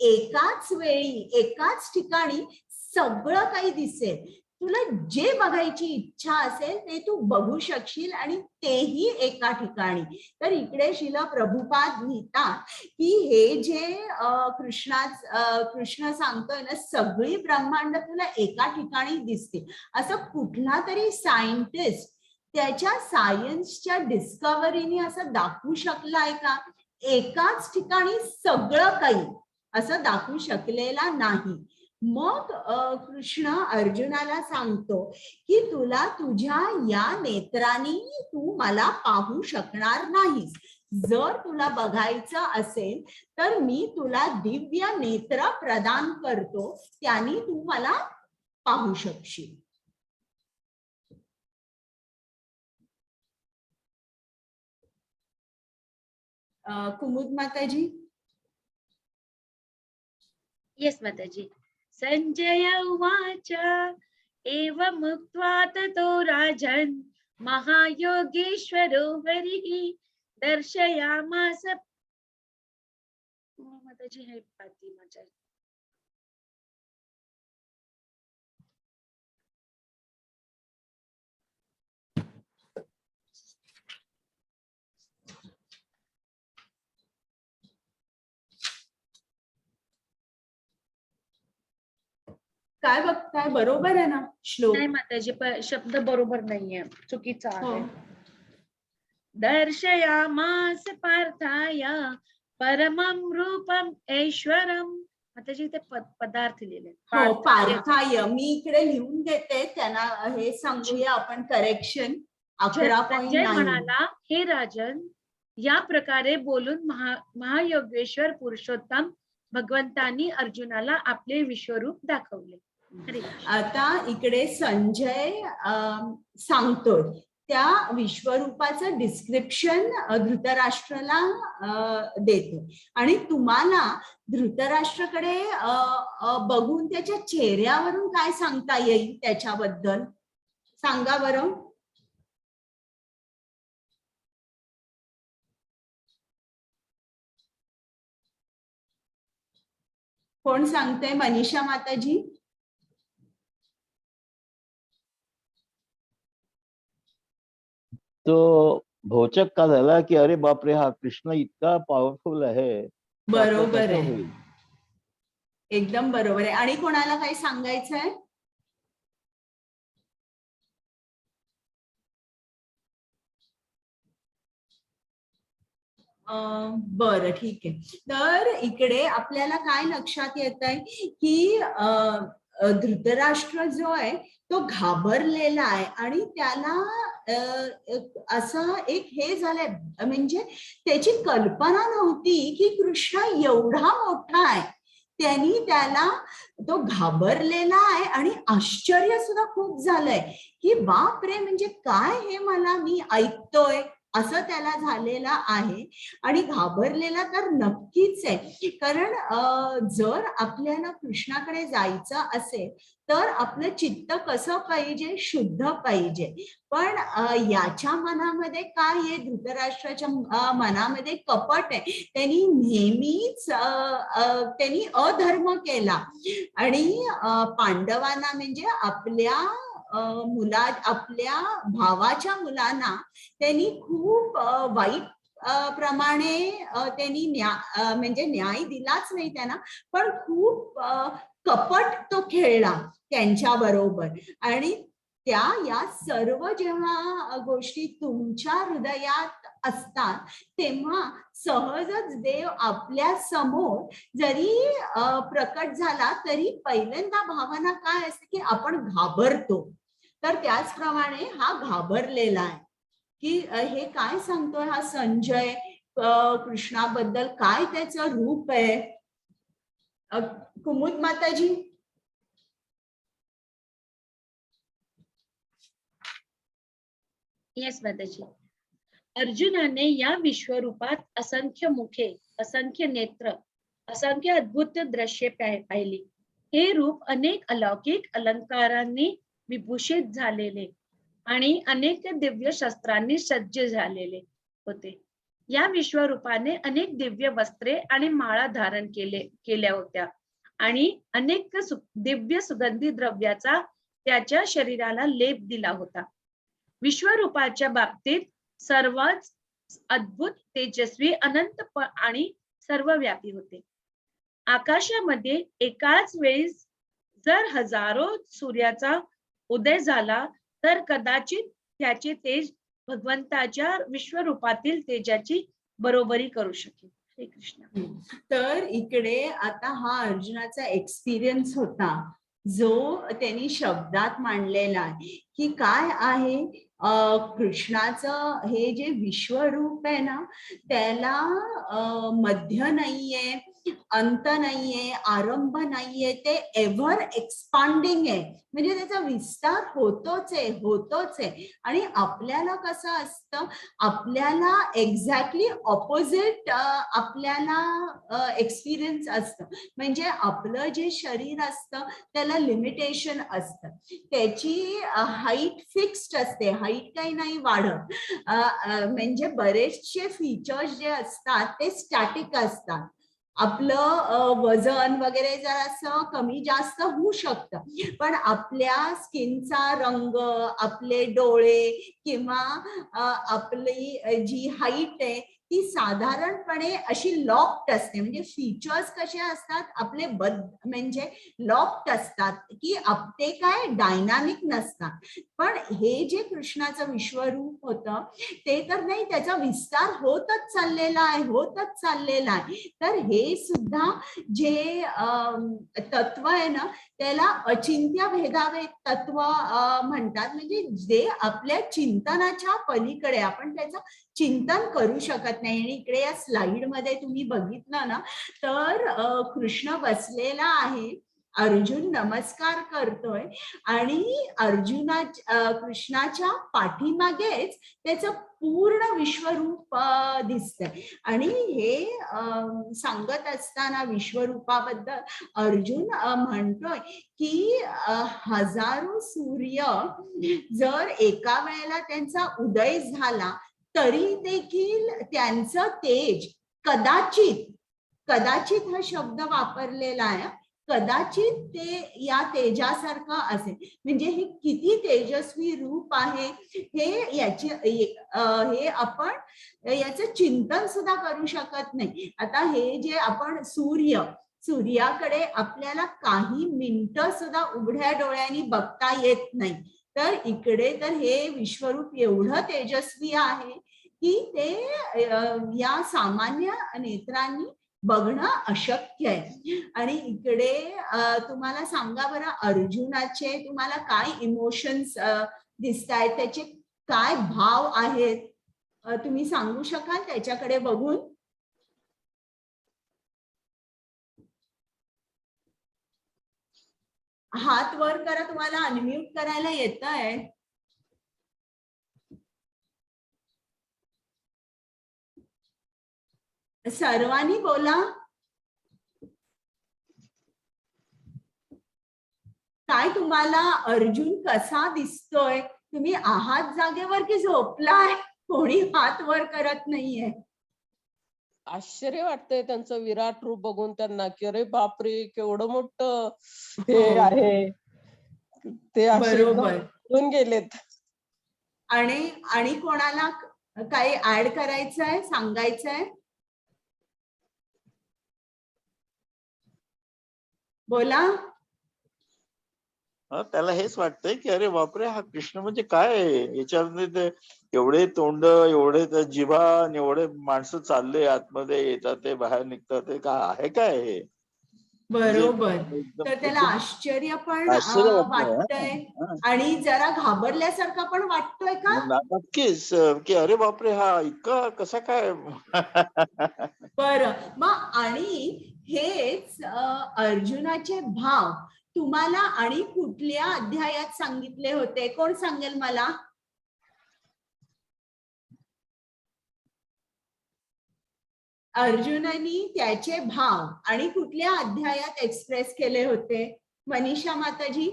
एकाच वेळी एकाच ठिकाणी सगळं काही दिसेल. तुला जे बघायची इच्छा असेल ते तू बघू शकशील आणि तेही एका ठिकाणी. तर इकडे श्रील प्रभुपाद लिहितात की हे जे कृष्ण सांगतोय ना सगळी ब्रह्मांड तुला एका ठिकाणी दिसतील. असं कुठला तरी सायंटिस्ट त्याच्या सायन्सच्या डिस्कव्हरीने असं दाखवू शकलाय का? एकाच ठिकाणी सगळं काही असं दाखवू शकलेला नाही. मग कृष्ण अर्जुनाला सांगतो की तुला तुझ्या या नेत्रांनी तू मला पाहू शकणार नाहीस. जर तुला बघायचं असेल तर मी तुला दिव्य नेत्र प्रदान करतो, त्यांनी तू मला पाहू शकशील. कुमुद माताजी.
येस माताजी. संजय उवाच एवमुक्त्वा ततो राजन् महायोगेश्वरो हरिः दर्शयामास. माताजी हे पाती माझ्या
काय बघताय? बरोबर आहे ना श्लोक?
नाही माताजी, शब्द बरोबर नाहीये, चुकीचा आहे. दर्शयामास पार्थाय परमं रूपम ऐश्वरम. माताजी ते पदार्थ लिहिले.
हो, पार्थाय. मी इकडे लिहून देते, त्यांना हे सांगूया आपण करेक्शन. 11.9
म्हणाला, हे राजन, या प्रकारे बोलून महायोगेश्वर पुरुषोत्तम भगवंतांनी अर्जुनाला आपले विश्वरूप दाखवले.
आता इकडे संजय सांगतोय त्या विश्वरूपाचं डिस्क्रिप्शन धृतराष्ट्राला देतो आणि तुम्हाला धृतराष्ट्राकडे बघून त्याच्या चेहऱ्यावरून काय सांगता येईल त्याच्याबद्दल सांगा बरं. कोण सांगते? मनीषा माताजी.
तो भोचक का झाला की अरे बापरे, हा कृष्ण इतका पॉवरफुल आहे, तर आपलं
बरोबर
कसं
आहे,
होईल?
एकदम बरोबर आहे. आणि कोणाला काही सांगायचंय? बरं, ठीक आहे. तर इकडे आपल्याला काय लक्षात येत आहे की धृतराष्ट्र जो आहे तो घाबरलेला आहे आणि त्याला असं एक हे झालंय, म्हणजे त्याची कल्पना नव्हती की कृष्ण एवढा मोठा आहे. त्याला तो घाबरलेला आहे आणि आश्चर्य सुद्धा खूप झालंय की बाप रे, म्हणजे काय हे मला मी ऐकतोय असं त्याला झालेलं आहे. आणि घाबरलेला तर नक्कीच आहे, कारण जर आपल्याला कृष्णाकडे जायचं असेल तर आपलं चित्त कसं पाहिजे? शुद्ध पाहिजे. पण याच्या मनामध्ये काय आहे? धृतराष्ट्राच्या मनामध्ये कपट आहे. त्यांनी नेहमीच त्यांनी अधर्म केला आणि पांडवांना म्हणजे आपल्या आपल्या भावाच्या मुलांना त्यांनी खूप वाईट प्रमाणे त्यांनी म्हणजे न्याय दिलाच नाही त्यांना, पण खूप कपट तो खेळला त्यांच्या बरोबर. आणि या सर्व जेव्हा गोष्टी तुमच्या हृदयात असतात तेव्हा सहजच देव आपल्या समोर जरी प्रकट झाला तरी पहिल्यांदा भावना काय असते की आपण घाबरतो. तर त्याचप्रमाणे हा घाबरलेला आहे की हे काय सांगतोय हा संजय कृष्णाबद्दल, काय त्याचं रूप आहे. कुमुद माताजी.
येस माताजी. अर्जुनाने या विश्वरूपात असंख्य मुखे, असंख्य नेत्र, असंख्य अद्भुत दृश्ये पाहिली. हे रूप अनेक अलौकिक अलंकारांनी विभूषित झालेले आणि अनेक दिव्य शस्त्रांनी सज्ज झालेले होते. या विश्वरूपाने अनेक दिव्य वस्त्रे आणि माळा धारण केल्या होत्या आणि अनेक दिव्य सुगंधी द्रव्याचा त्याच्या शरीराला लेप दिला होता. विश्वरूपाच्या बाबतीत सर्वच अद्भुत, तेजस्वी, अनंत आणि सर्वव्यापी होते. आकाशामध्ये एकाच वेळी जर हजारो सूर्याचा उदय झाला तर कदाचित त्याचे तेज भगवंताच्या विश्वरूपातील तेजाची बरोबरी करू शकेल. श्री कृष्ण.
तर इकडे आता हा अर्जुनाचा एक्सपिरियन्स होता जो त्यांनी शब्दात मांडलेला आहे की काय आहे कृष्णाचं हे जे विश्वरूप आहे ना, त्याला मध्य नाहीये, अंत नाहीये, आरंभ नाहीये, ते एव्हर एक्सपांडिंग आहे. म्हणजे त्याचा विस्तार होतोच आहे. आणि आपल्याला कसं असतं, आपल्याला एक्झॅक्टली ऑपोजिट आपल्याला एक्सपिरियन्स असतं. म्हणजे आपलं जे शरीर असतं त्याला लिमिटेशन असतं, त्याची हाईट फिक्स्ड असते, हाईट काही नाही वाढत. म्हणजे बरेचसे फीचर्स जे असतात ते स्टॅटिक असतात. आपलं वजन वगैरे जरासं कमी जास्त होऊ शकतं, पण आपल्या स्किनचा रंग, आपले डोळे किंवा आपली जी हाईट आहे ती साधारणपणे अशी लॉक्ड असते. म्हणजे फीचर्स कसे असतात आपले म्हणजे लॉक्ड असतात की ते काय डायनामिक नसतात. पण हे जे कृष्णाचं विश्वरूप होतं ते तर नाही, त्याचा विस्तार होतच चाललेला आहे. तर हे सुद्धा जे तत्व आहे ना त्याला अचिंत्य भेदाभेद तत्व म्हणतात. म्हणजे जे आपल्या चिंतनाच्या पलीकडे, आपण त्याचं चिंतन करू शकत नाही. आणि इकडे या स्लाइड मध्ये तुम्ही बघितलं ना तर कृष्ण बसलेला आहे, अर्जुन नमस्कार करतोय आणि कृष्णाच्या पाठीमागेच त्याचं पूर्ण विश्वरूप दिसतंय. आणि हे सांगत असताना विश्वरूपाबद्दल अर्जुन म्हणतोय की हजारो सूर्य जर एका वेळेला त्यांचा उदय झाला तरी देखील त्यांचं तेज कदाचित कदाचित हा शब्द वापरलेला आहे. कदाचित ते या तेजासारखं असेल, म्हणजे हे किती तेजस्वी रूप आहे हे हे आपण याचं चिंतन सुद्धा करू शकत नाही. आता हे जे आपण सूर्याकडे आपल्याला काही मिनिटं सुद्धा उघड्या डोळ्यांनी बघता येत नाही, तर इकडे तर हे विश्वरूप एवढं तेजस्वी आहे की ते या सामान्य नेत्रांनी बघणं अशक्य आहे. आणि इकडे तुम्हाला सांगा बरं, अर्जुनाचे तुम्हाला काय इमोशन्स दिसतायत, त्याचे काय भाव आहेत, तुम्ही सांगू शकाल त्याच्याकडे बघून? हात वर करा, तुम्हाला अनम्यूट करायला येतंय. सर्वांनी बोला. काय तुम्हाला अर्जुन कसा दिसतोय? तुम्ही आहात जागेवर की झोपलाय? कोणी हात वर करत नाहीये.
आश्चर्य वाटतंय त्यांचं विराट रूप बघून त्यांना, की अरे बापरे केवढं मोठं हे आहे. ते असे
बरोबर.
होऊन गेलेत.
आणि कोणाला काही ऍड करायचंय, सांगायचंय? बोला.
त्याला हेच वाटतंय की अरे बापरे, हा कृष्ण म्हणजे काय आहे? याच्यामध्ये ते एवढे तोंड, एवढे त्या जिभा आणि एवढे माणसं चालले आतमध्ये येतात, ते बाहेर निघतात, ते काय आहे काय हे?
बरोबर.
एकदम
तर त्याला
एकदम
आश्चर्य पण
आश्चर्य वाटतंय.
वाटतंय आणि जरा घाबरल्यासारखा पण वाटतोय का?
नक्कीच की अरे बापरे, हा इतका कसा काय?
बरं, मग आणि हेच अर्जुनाचे भाव तुम्हाला आणि कुठल्या अध्यायात सांगितले होते? कोण सांगेल मला? अर्जुनानी त्याचे भाव आणि कुठल्या अध्यायात एक्सप्रेस केले होते? मनीषा माताजी,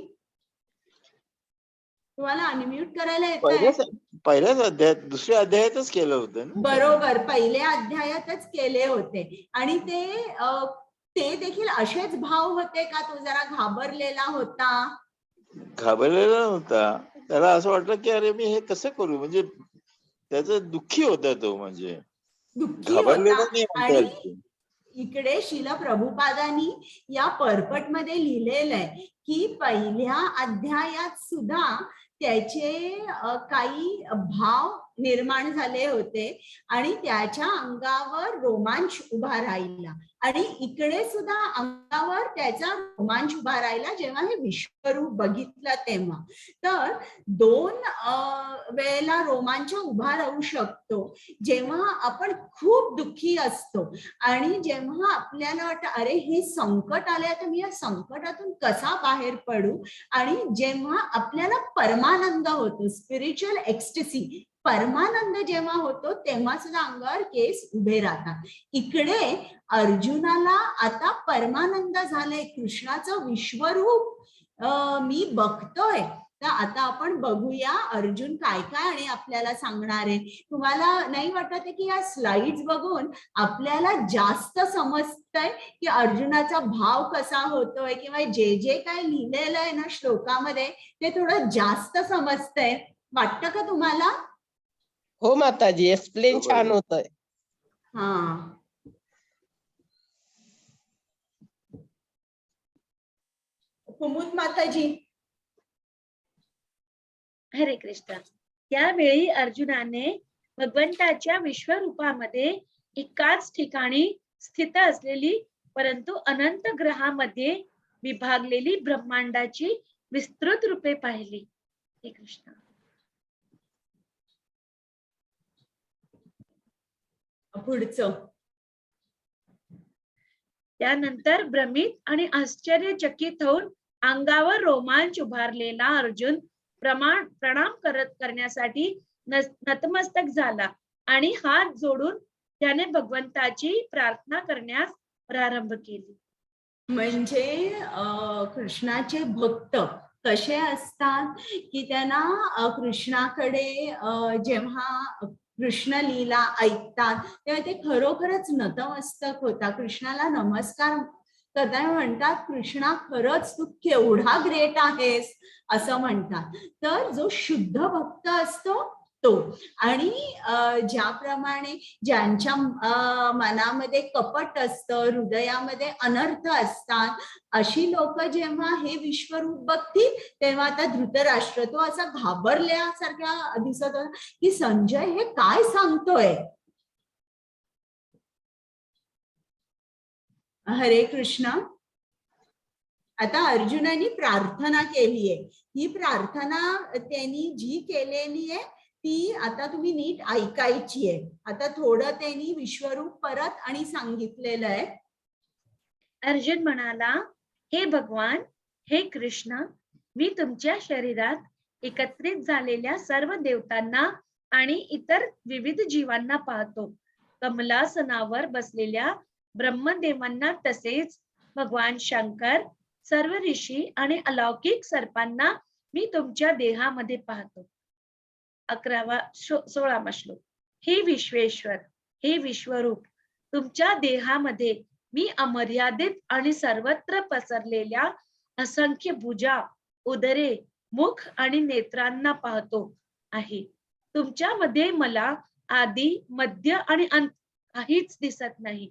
तुम्हाला अनम्यूट करायला येतंय?
पहिल्याच अध्यायात, दुसऱ्या अध्यायातच केलं होतं ना.
बरोबर, पहिल्या अध्यायातच केले होते. आणि ते देखील असेच भाव होते का? तो जरा घाबरलेला होता?
घाबरलेला नव्हता. त्याला असं वाटलं की अरे मी हे कसं करू, म्हणजे त्याचा दुःखी होता तो, म्हणजे
दुःखी
घाबरलेला
होता.
नाही म्हणता
आणि
येईल.
इकडे शिल प्रभुपादांनी या पर्पटमध्ये लिहिलेलं आहे की पहिल्या अध्यायात सुद्धा त्याचे काही भाव निर्माण झाले होते आणि त्याच्या अंगावर रोमांच उभा राहिला. आणि इकडे सुद्धा अंगावर त्याचा रोमांच उभा राहिला जेव्हा हे विश्वरूप बघितलं तेव्हा. तर दोन वेळेला रोमांच उभा राहू शकतो, जेव्हा आपण खूप दुःखी असतो आणि जेव्हा आपल्याला वाटतं अरे हे संकट आलंय, तर मी या संकटातून कसा बाहेर पडू, आणि जेव्हा आपल्याला परमानंद होतो, स्पिरिच्युअल एक्स्टसी, परमानंद जेव्हा होतो तेव्हा सुद्धा अंगावर केस उभे राहतात. इकडे अर्जुनाला आता परमानंद झाले, कृष्णाचं विश्वरूप मी बघतोय. तर आता आपण बघूया अर्जुन काय काय आणि आपल्याला सांगणार आहे. तुम्हाला नाही वाटत की या स्लाइड्स बघून आपल्याला जास्त समजतंय की अर्जुनाचा भाव कसा होतोय, किंवा जे जे काय लिहिलेलं आहे ना श्लोकामध्ये ते थोडं जास्त समजतंय? वाटतं का तुम्हाला?
हो माताजी, एक्सप्लेन छान होतंय.
हा, कुमुद माताजी.
हरे कृष्ण. त्यावेळी अर्जुनाने भगवंताच्या विश्वरूपामध्ये एकाच ठिकाणी स्थित असलेली परंतु अनंत ग्रहामध्ये विभागलेली ब्रह्मांडाची विस्तृत रूपे पाहिली. हे कृष्ण.
पुढचं.
त्यानंतर भ्रमित आणि आश्चर्यचकित होऊन अंगावर रोमांच उभारलेला अर्जुन प्रणाम करण्यासाठी नतमस्तक झाला आणि हात जोडून त्याने भगवंताची प्रार्थना करण्यास प्रारंभ केली.
म्हणजे कृष्णाचे भक्त कसे असतात की त्यांना कृष्णाकडे जेव्हा कृष्ण लीला ऐकतात तेव्हा ते खरोखरच नतमस्तक होता. कृष्णाला नमस्कार करताना म्हणतात, कृष्णा खरंच तू केवढा ग्रेट आहेस असं म्हणतात. तर जो शुद्ध भक्त असतो तो, आणि ज्याप्रमाणे ज्यांच्या मनामध्ये कपट असतं, हृदयामध्ये अनर्थ असतात, अशी लोक जेव्हा हे विश्वरूप बघतील तेव्हा आता धृतराष्ट्र तो असा घाबरल्यासारख्या दिसत होता की संजय हे काय सांगतोय. हरे कृष्ण. आता अर्जुनाने प्रार्थना केली आहे. ही प्रार्थना त्यांनी जी केलेली आहे ती आता तुम्ही नीट ऐकायची आहे. आता थोडं त्यांनी विश्वरूप परत आणि सांगितलेलं आहे.
अर्जुन म्हणाला, हे भगवान, हे कृष्ण, मी तुमच्या शरीरात एकत्रित झालेल्या सर्व देवतांना आणि इतर विविध जीवांना पाहतो. कमलासनावर बसलेल्या ब्रह्मदेवांना, तसेच भगवान शंकर, सर्व ऋषी आणि अलौकिक सर्पांना मी तुमच्या देहामध्ये पाहतो. 16वा श्लोक. हे विश्वेश्वर, हे विश्वरूप, तुमच्या देहामध्ये मी अमर्यादित आणि सर्वत्र पसरलेल्या असंख्य भुजा, उदरे, मुख आणि नेत्रांना पाहतो आहे. तुमच्यामध्ये मला आदी, मध्य आणि अंत काहीच दिसत नाही.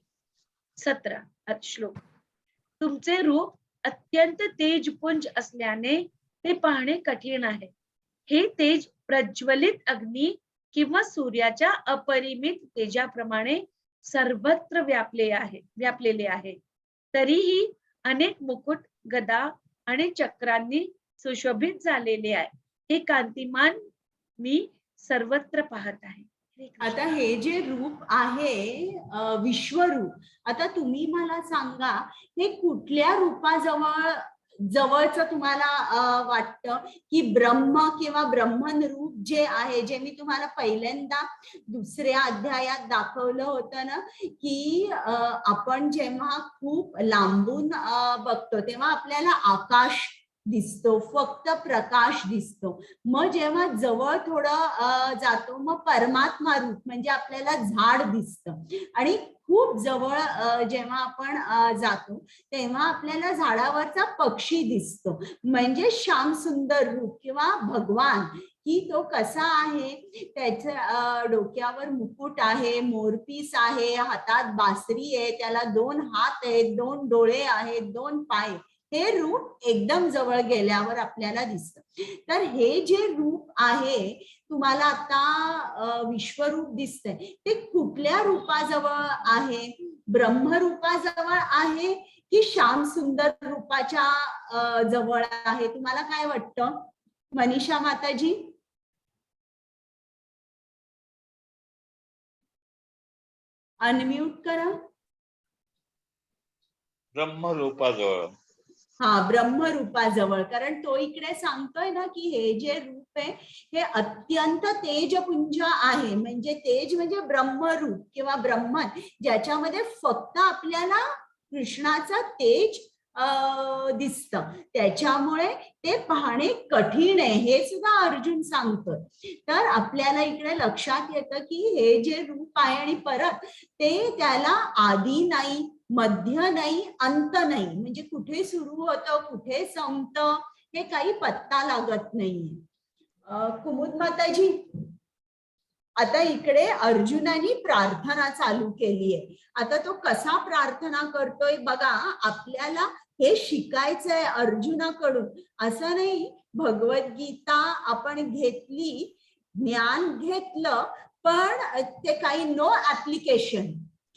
17 श्लोक. तुमचे रूप अत्यंत तेजपुंज असल्याने ते पाहणे कठीण आहे. हे तेज प्रज्वलित अग्नी किंवा सूर्याच्या अपरिमित तेजाप्रमाणे सर्वत्र व्यापलेले आहे. तरीही अनेक मुकुट, गदा आणि चक्रांनी सुशोभित झालेले आहे. हे कांतिमान मी सर्वत्र पाहत आहे.
आता हे जे रूप आहे विश्वरूप, आता तुम्ही मला सांगा हे कुठल्या जवळचं तुम्हाला वाटतं की ब्रह्म किंवा ब्रह्मन रूप जे आहे, जे मी तुम्हाला पहिल्यांदा दुसऱ्या अध्यायात दाखवलं होतं ना, की आपण जेव्हा खूप लांबून बघतो तेव्हा आपल्याला आकाश दिसतो, फक्त प्रकाश दिसतो. मग जेव्हा जवळ थोडं जातो मग परमात्मा रूप म्हणजे आपल्याला झाड दिसतं, आणि खूप जवळ जेव्हा आपण जातो तेव्हा आपल्याला झाडावरचा पक्षी दिसतो, म्हणजे श्याम सुंदर रूप किंवा भगवान. की तो कसा आहे, त्याच्या डोक्यावर मुकुट आहे, मोरपीस आहे, हातात बासरी आहे, त्याला 2 हात आहेत, 2 डोळे आहेत, 2 पाय. हे रूप एकदम जवळ गेल्यावर आपल्याला दिसतं. तर हे जे रूप आहे तुम्हाला आता विश्वरूप दिसतंय, ते कुठल्या रूपाजवळ आहे? ब्रह्मरूपाजवळ आहे की श्याम सुंदर रूपाच्या जवळ आहे? तुम्हाला काय वाटतं मनीषा माताजी? अनम्यूट करा.
ब्रह्मरूपाजवळ.
हा, ब्रह्मरूपाजवळ. कारण तो इकडे सांगतोय ना की हे जे रूप आहे हे अत्यंत तेजपुंज आहे. म्हणजे तेज म्हणजे ब्रह्मरूप किंवा ब्रह्मन, ज्याच्यामध्ये फक्त आपल्याला कृष्णाचा तेज दिसतं. त्याच्यामुळे ते पाहणे कठीण आहे, हे सुद्धा अर्जुन सांगतोय. तर आपल्याला इकडे लक्षात येतं की हे जे रूप आहे आणि परत ते त्याला आदी नाही, मध्य नाही, अंत नाही. म्हणजे कुठे सुरू होतं कुठे संपतं हे काही पत्ता लागत नाहीये. कुमुद माताजी, आता इकडे अर्जुनाने प्रार्थना चालू केली आहे. आता तो कसा प्रार्थना करतोय बघा. आपल्याला हे शिकायचंय अर्जुनाकडून. असं नाही भगवद्गीता आपण घेतली, ज्ञान घेतलं, पण ते काही नो ऍप्लिकेशन.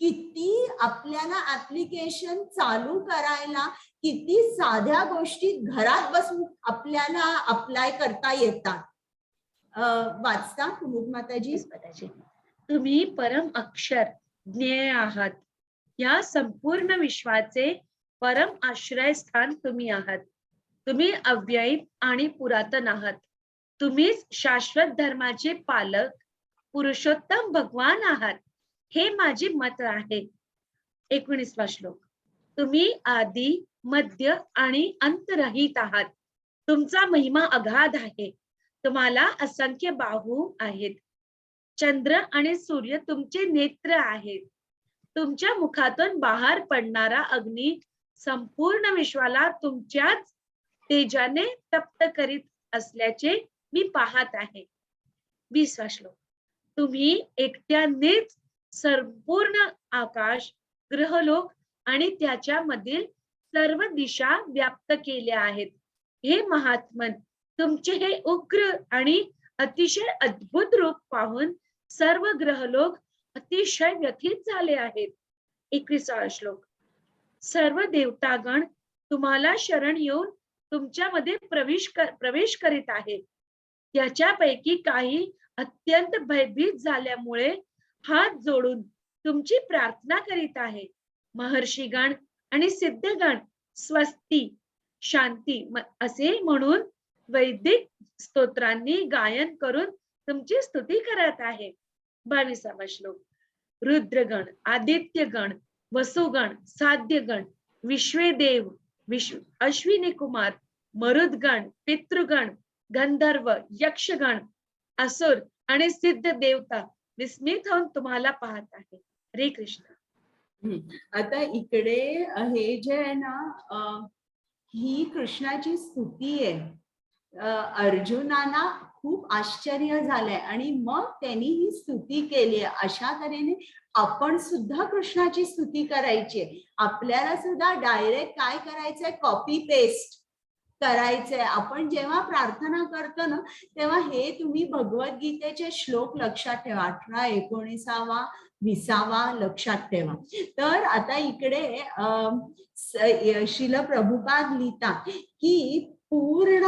किती आपल्याला ऍप्लिकेशन चालू करायला, किती साध्या गोष्टी घरात बसून आपल्याला अप्लाय करता येतात. वाचता कुमुद माताजी?
तुम्ही परम अक्षर ज्ञेय आहात. या संपूर्ण विश्वाचे परम आश्रयस्थान तुम्ही आहात. तुम्ही अव्ययी आणि पुरातन आहात. तुम्हीच शाश्वत धर्माचे पालक, पुरुषोत्तम भगवान आहात, हे माझे मत आहे. 19वा श्लोक. तुम्ही आदी, मध्य आणि अंतरहित आहात. तुमचा महिमा अगाध आहे. तुम्हाला असंख्य बाहू आहेत. चंद्र आणि सूर्य तुमचे नेत्र आहेत. तुमच्या मुखातून बाहेर पडणारा अग्नी संपूर्ण विश्वाला तुमच्याच तेजाने तप्त करीत असल्याचे मी पाहत आहे. 20वा श्लोक. तुम्ही एकट्यानेच संपूर्ण आकाश, ग्रहलोक आणि त्याच्यामधील सर्व दिशा व्याप्त केल्या आहेत. हे महात्मन, तुमचे हे उग्र आणि अतिशय अद्भुत रूप पाहून सर्व ग्रहलोक अतिशय व्यथित झाले आहेत. 21वा श्लोक. सर्व देवतागण तुम्हाला शरण येऊन तुमच्यामध्ये प्रवेश करीत आहेत. त्याच्यापैकी काही अत्यंत भयभीत झाल्यामुळे हात जोडून तुमची प्रार्थना करीत आहे. महर्षीगण आणि सिद्धगण स्वस्ती, शांती असे म्हणून वैदिक स्तोत्रांनी गायन करून तुमची स्तुती करत आहे. 22वा श्लोक. रुद्रगण, आदित्यगण, वसुगण, साध्यगण, विश्वेदेव, अश्विनी कुमार, मरुदगण, पितृगण, गंधर्व, यक्षगण, असुर आणि सिद्ध देवता विस्मित होऊन तुम्हाला पाहत आहे. हरे कृष्ण.
आता इकडे हे जे आहे ना, ही कृष्णाची स्तुती आहे. अर्जुनाला खूप आश्चर्य झालंय आणि मग त्यांनी ही स्तुती केली आहे. अशा तऱ्हेने आपण सुद्धा कृष्णाची स्तुती करायची. आपल्याला सुद्धा डायरेक्ट काय करायचंय, कॉपी पेस्ट करायचंय. आपण जेव्हा प्रार्थना करतो ना, तेव्हा हे तुम्ही भगवद्गीतेचे श्लोक लक्षात ठेवा. 18, 19, 20 लक्षात ठेवा. तर आता इकडे श्रील प्रभुपाद लिहितात की पूर्ण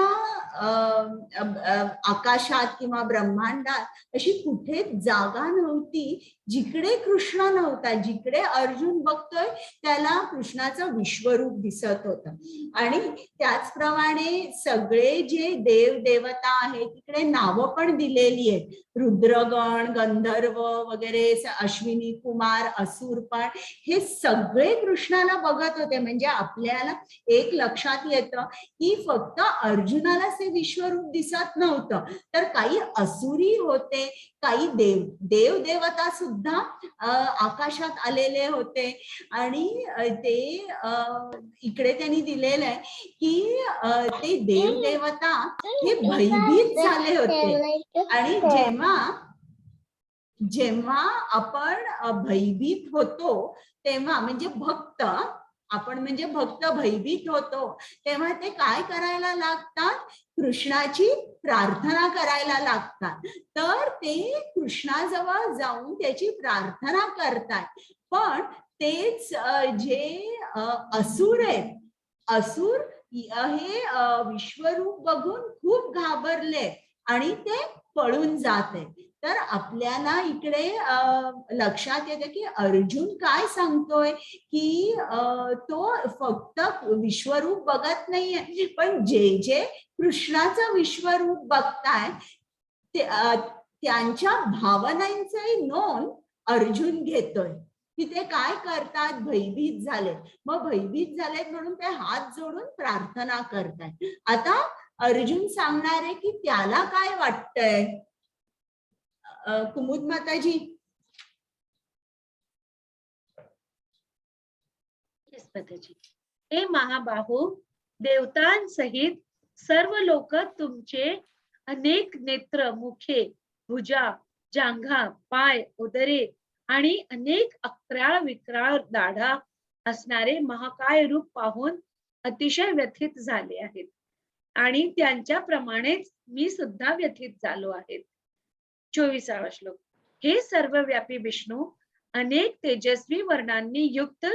आकाशात किंवा ब्रह्मांडात अशी कुठेच जागा नव्हती जिकडे कृष्ण नव्हता. जिकडे अर्जुन बघतोय त्याला कृष्णाचं विश्वरूप दिसत होतं. आणि त्याचप्रमाणे सगळे जे देव देवता आहेत तिकडे नावं पण दिलेली आहेत. रुद्रगण, गंधर्व वगैरे, अश्विनी कुमार, असुर पण, हे सगळे कृष्णाला बघत होते. म्हणजे आपल्याला एक लक्षात येतं की फक्त अर्जुनाला ते विश्वरूप दिसत नव्हतं, तर काही असुरी होते, काही देवता सुद्धा आकाशात आलेले होते. आणि ते इकडे त्यांनी दिलेलं आहे की ते देवता हे भयभीत झाले होते. आणि जेव्हा आपण भयभीत होतो तेव्हा म्हणजे भक्त भयभीत होतो तेव्हा ते काय करायला लागतात, कृष्णाची प्रार्थना करायला लागतात. तर ते कृष्णाजवळ जाऊन त्याची प्रार्थना करतात. पण तेच जे असुर आहेत, असुर हे विश्वरूप बघून खूप घाबरले आणि ते पळून जात आहे. तर आपल्याला इकडे लक्षात येतं की अर्जुन काय सांगतोय की तो फक्त विश्वरूप बघत नाहीये, पण जे कृष्णाचं विश्वरूप बघताय त्यांच्या भावनांची नोंद अर्जुन घेतोय की ते काय करतात, भयभीत झाले. मग भयभीत झालेत म्हणून ते हात जोडून प्रार्थना करतात. आता अर्जुन सांगणार आहे की त्याला काय वाटतंय. कुमुद माताजी.
हे महाबाहू, देवतांसहित सर्व लोक तुमचे अनेक नेत्र, मुखे, भुजा, जांघा, पाय, उदरे आणि अनेक अक्राळ विक्राळ दाढा असणारे महाकाय रूप पाहून अतिशय व्यथित झाले आहेत. आणि त्यांच्याप्रमाणेच मी सुद्धा व्यथित झालो आहे. 24वा श्लोक. हे सर्वव्यापी विष्णू, अनेक तेजस्वी वर्णांनी युक्त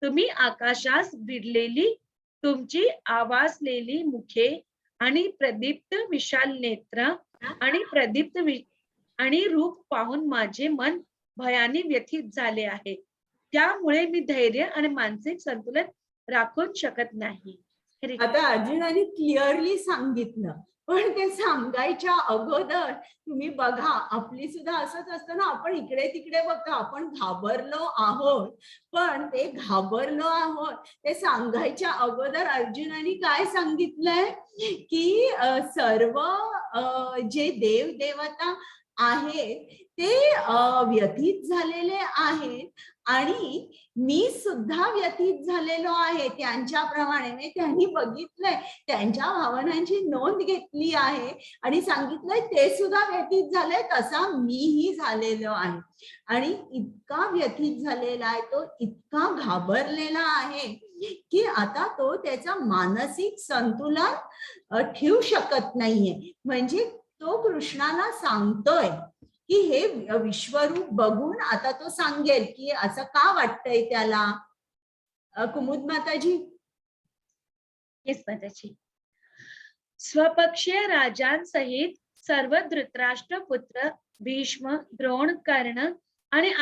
तुम्ही आकाशास भिडलेली तुमची आवासलेली मुखे आणि प्रदीप्त विशाल नेत्र आणि प्रदीप्त आणि रूप पाहून माझे मन भयाने व्यथित झाले आहे. त्यामुळे मी धैर्य आणि मानसिक संतुलन राखून शकत नाही.
आता अर्जुनाने क्लिअरली सांगितलं, पण ते सांगायच्या अगोदर तुम्ही बघा, आपली सुद्धा असंच असतं ना, आपण इकडे तिकडे बघतो, आपण घाबरलो आहोत, पण ते घाबरलो आहोत ते सांगायच्या अगोदर अर्जुनाने काय सांगितलंय की सर्व जे देव देवता आहेत ते व्यथित झालेले आहेत आणि मी सुद्धा व्यथित झालेलो आहे त्यांच्याप्रमाणे. म्हणजे त्यांनी बघितलंय, त्यांच्या भावनांची नोंद घेतली आहे आणि सांगितलंय ते सुद्धा व्यथित झालंय, तसा मीही झालेलो आहे. आणि इतका व्यथित झालेला आहे तो, इतका घाबरलेला आहे की आता तो त्याचा मानसिक संतुलन ठेवू शकत नाहीये. म्हणजे तो कृष्णाला सांगतोय की हे विश्वरूप बघून आता तो सांगेल की असं का वाटतंय त्याला. कुमुद माताजी.
येस माताजी. स्वपक्षीय राजांसहित सर्व धृतराष्ट्र पुत्र भीष्म, द्रोण, कर्ण आणि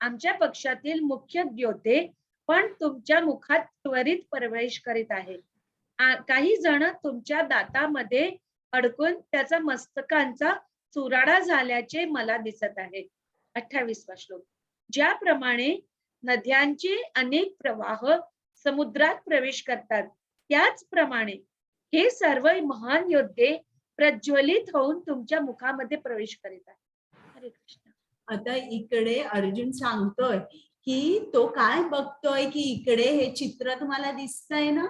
आमच्या पक्षातील मुख्य योद्धे पण तुमच्या मुखात त्वरित प्रवेश करीत आहे. काही जण तुमच्या दातामध्ये अडकून त्याचा मस्तकांचा चुराडा झाल्याचे मला दिसत आहे. 28वा श्लोक. ज्याप्रमाणे नद्यांचे अनेक प्रवाह समुद्रात प्रवेश करतात, त्याचप्रमाणे हे सर्व महान योद्धे प्रज्वलित होऊन तुमच्या मुखामध्ये प्रवेश करीत आहेत. हरे कृष्ण.
आता इकडे अर्जुन सांगतोय की तो काय बघतोय की इकडे हे चित्र तुम्हाला दिसतंय ना,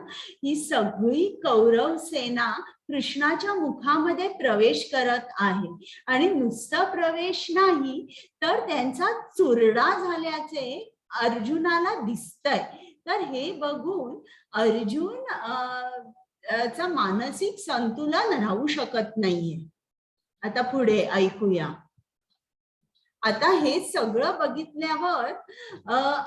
ही सगळी कौरव सेना कृष्णाच्या मुखामध्ये प्रवेश करत आहे. आणि नुसतं प्रवेश नाही तर त्यांचा चुरडा झाल्याचे अर्जुनाला दिसतंय. तर हे बघून अर्जुन चा मानसिक संतुलन राहू शकत नाहीये. आता पुढे ऐकूया. आता हे सगळं बघितल्यावर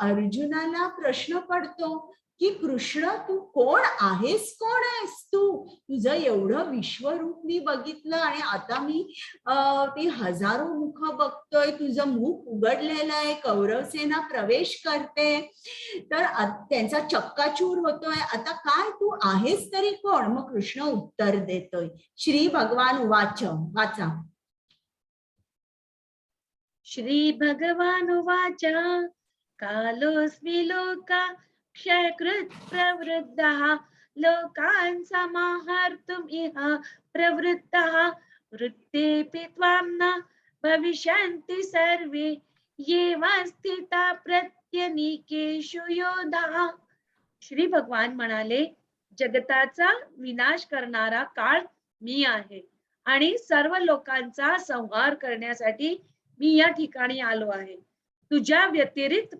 अर्जुनाला प्रश्न पडतो की कृष्ण तू कोण आहेस, कोण आहेस तू? तुझं एवढं विश्वरूप मी बघितलं आणि आता मी ती हजारो मुख बघतोय, तुझं मुख उघडलेलं आहे, कौरव सेना प्रवेश करते, तर त्यांचा चक्काचूर होतोय. आता काय तू आहेस तरी कोण? मग कृष्ण उत्तर देतोय. श्री भगवान उवाच. वाचा.
श्री भगवान उवाच. कालोऽस्मि लोका क्षयकृत् प्रवृद्धः लोकान् समाहर्तुम् इह प्रवृत्तः वृत्तेऽपि त्वां न भविष्यन्ति सर्वे येव स्थिता प्रत्यनीकेषु योधाः. श्री भगवान म्हणाले, जगताचा विनाश करणारा काळ मी आहे आणि सर्व लोकांचा संहार करण्यासाठी मी या ठिकाणी आलो आहे. तुझ्या व्यतिरिक्त,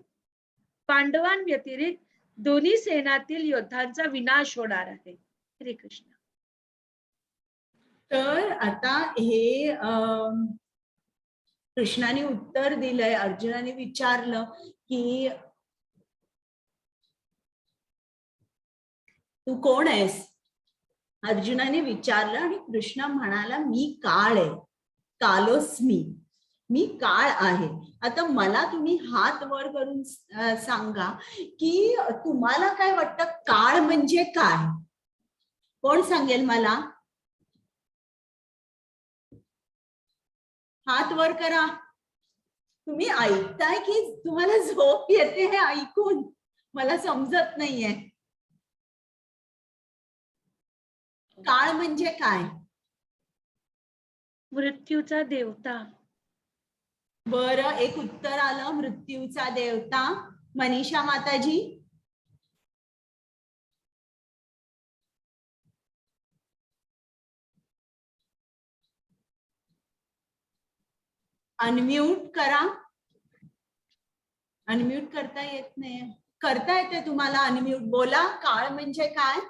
पांडवांव्यतिरिक्त दोन्ही सेनातील योद्धांचा विनाश होणार आहे. हरे कृष्ण.
तर आता हे कृष्णाने उत्तर दिलंय. अर्जुनाने विचारलं की तू कोण आहेस? अर्जुनाने विचारलं आणि कृष्ण म्हणाला मी काळ आहे, कालोस्मी, मी काळ आहे. आता मला तुम्ही हात वर करून सांगा की तुम्हाला काय वाटतं काळ म्हणजे काय? कोण सांगेल मला? हात वर करा. तुम्ही ऐकताय की तुम्हाला झोप येते हे ऐकून? मला समजत नाहीये. काळ म्हणजे काय?
मृत्यूचा देवता.
बरं, एक उत्तर आलं, मृत्यूचा देवता. मनीषा माताजी. अनम्यूट करा. अनम्यूट करता येत नाही. करता येते तुम्हाला अनम्यूट. बोला, काळ म्हणजे काय?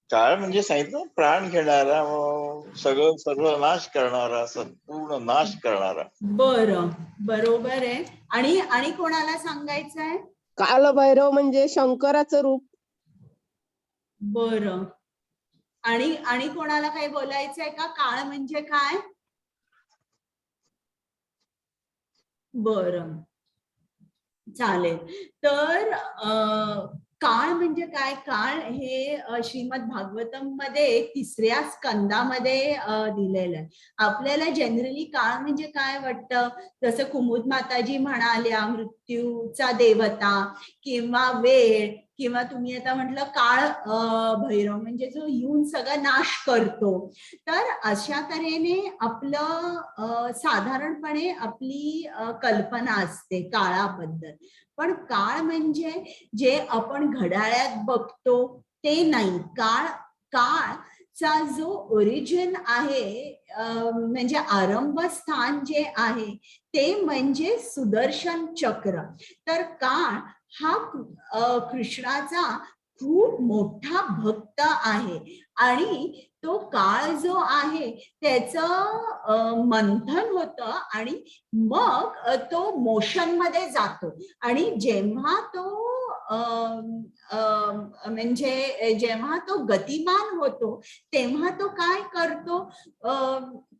काळ म्हणजे सांगितलं प्राण घेणारा, सगळं सर्व नाश करणारा, संपूर्ण नाश करणारा.
बरं, बरोबर आहे. आणि कोणाला सांगायचं आहे?
कालभैरव म्हणजे शंकराचं रूप.
बरं. आणि कोणाला काही बोलायचंय का? काळ म्हणजे काय? बरं, चालेल. तर काळ म्हणजे काय? काळ हे श्रीमद भागवतम मध्ये 3ऱ्या स्कंदामध्ये दिलेलं आहे. आपल्याला जनरली काळ म्हणजे काय वाटतं? जसं कुमुद माताजी म्हणाल्या, मृत्यूचा देवता किंवा वेळ किंवा तुम्ही आता म्हटलं काळ भैरव म्हणजे जो येऊन सगळा नाश करतो. तर अशा तऱ्हेने आपलं साधारणपणे आपली कल्पना असते काळाबद्दल. पण काळ म्हणजे जे आपण घड्याळात बघतो ते नाही. काळचा जो ओरिजिन आहे म्हणजे आरंभस्थान जे आहे ते म्हणजे सुदर्शन चक्र. तर काळ हा कृष्णाचा खूप मोठा भक्त आहे आणि तो काळ जो आहे त्याचं मंथन होतं आणि मग तो मोशन मध्ये जातो. आणि जेव्हा तो म्हणजे जेव्हा तो गतिमान होतो तेव्हा तो काय करतो,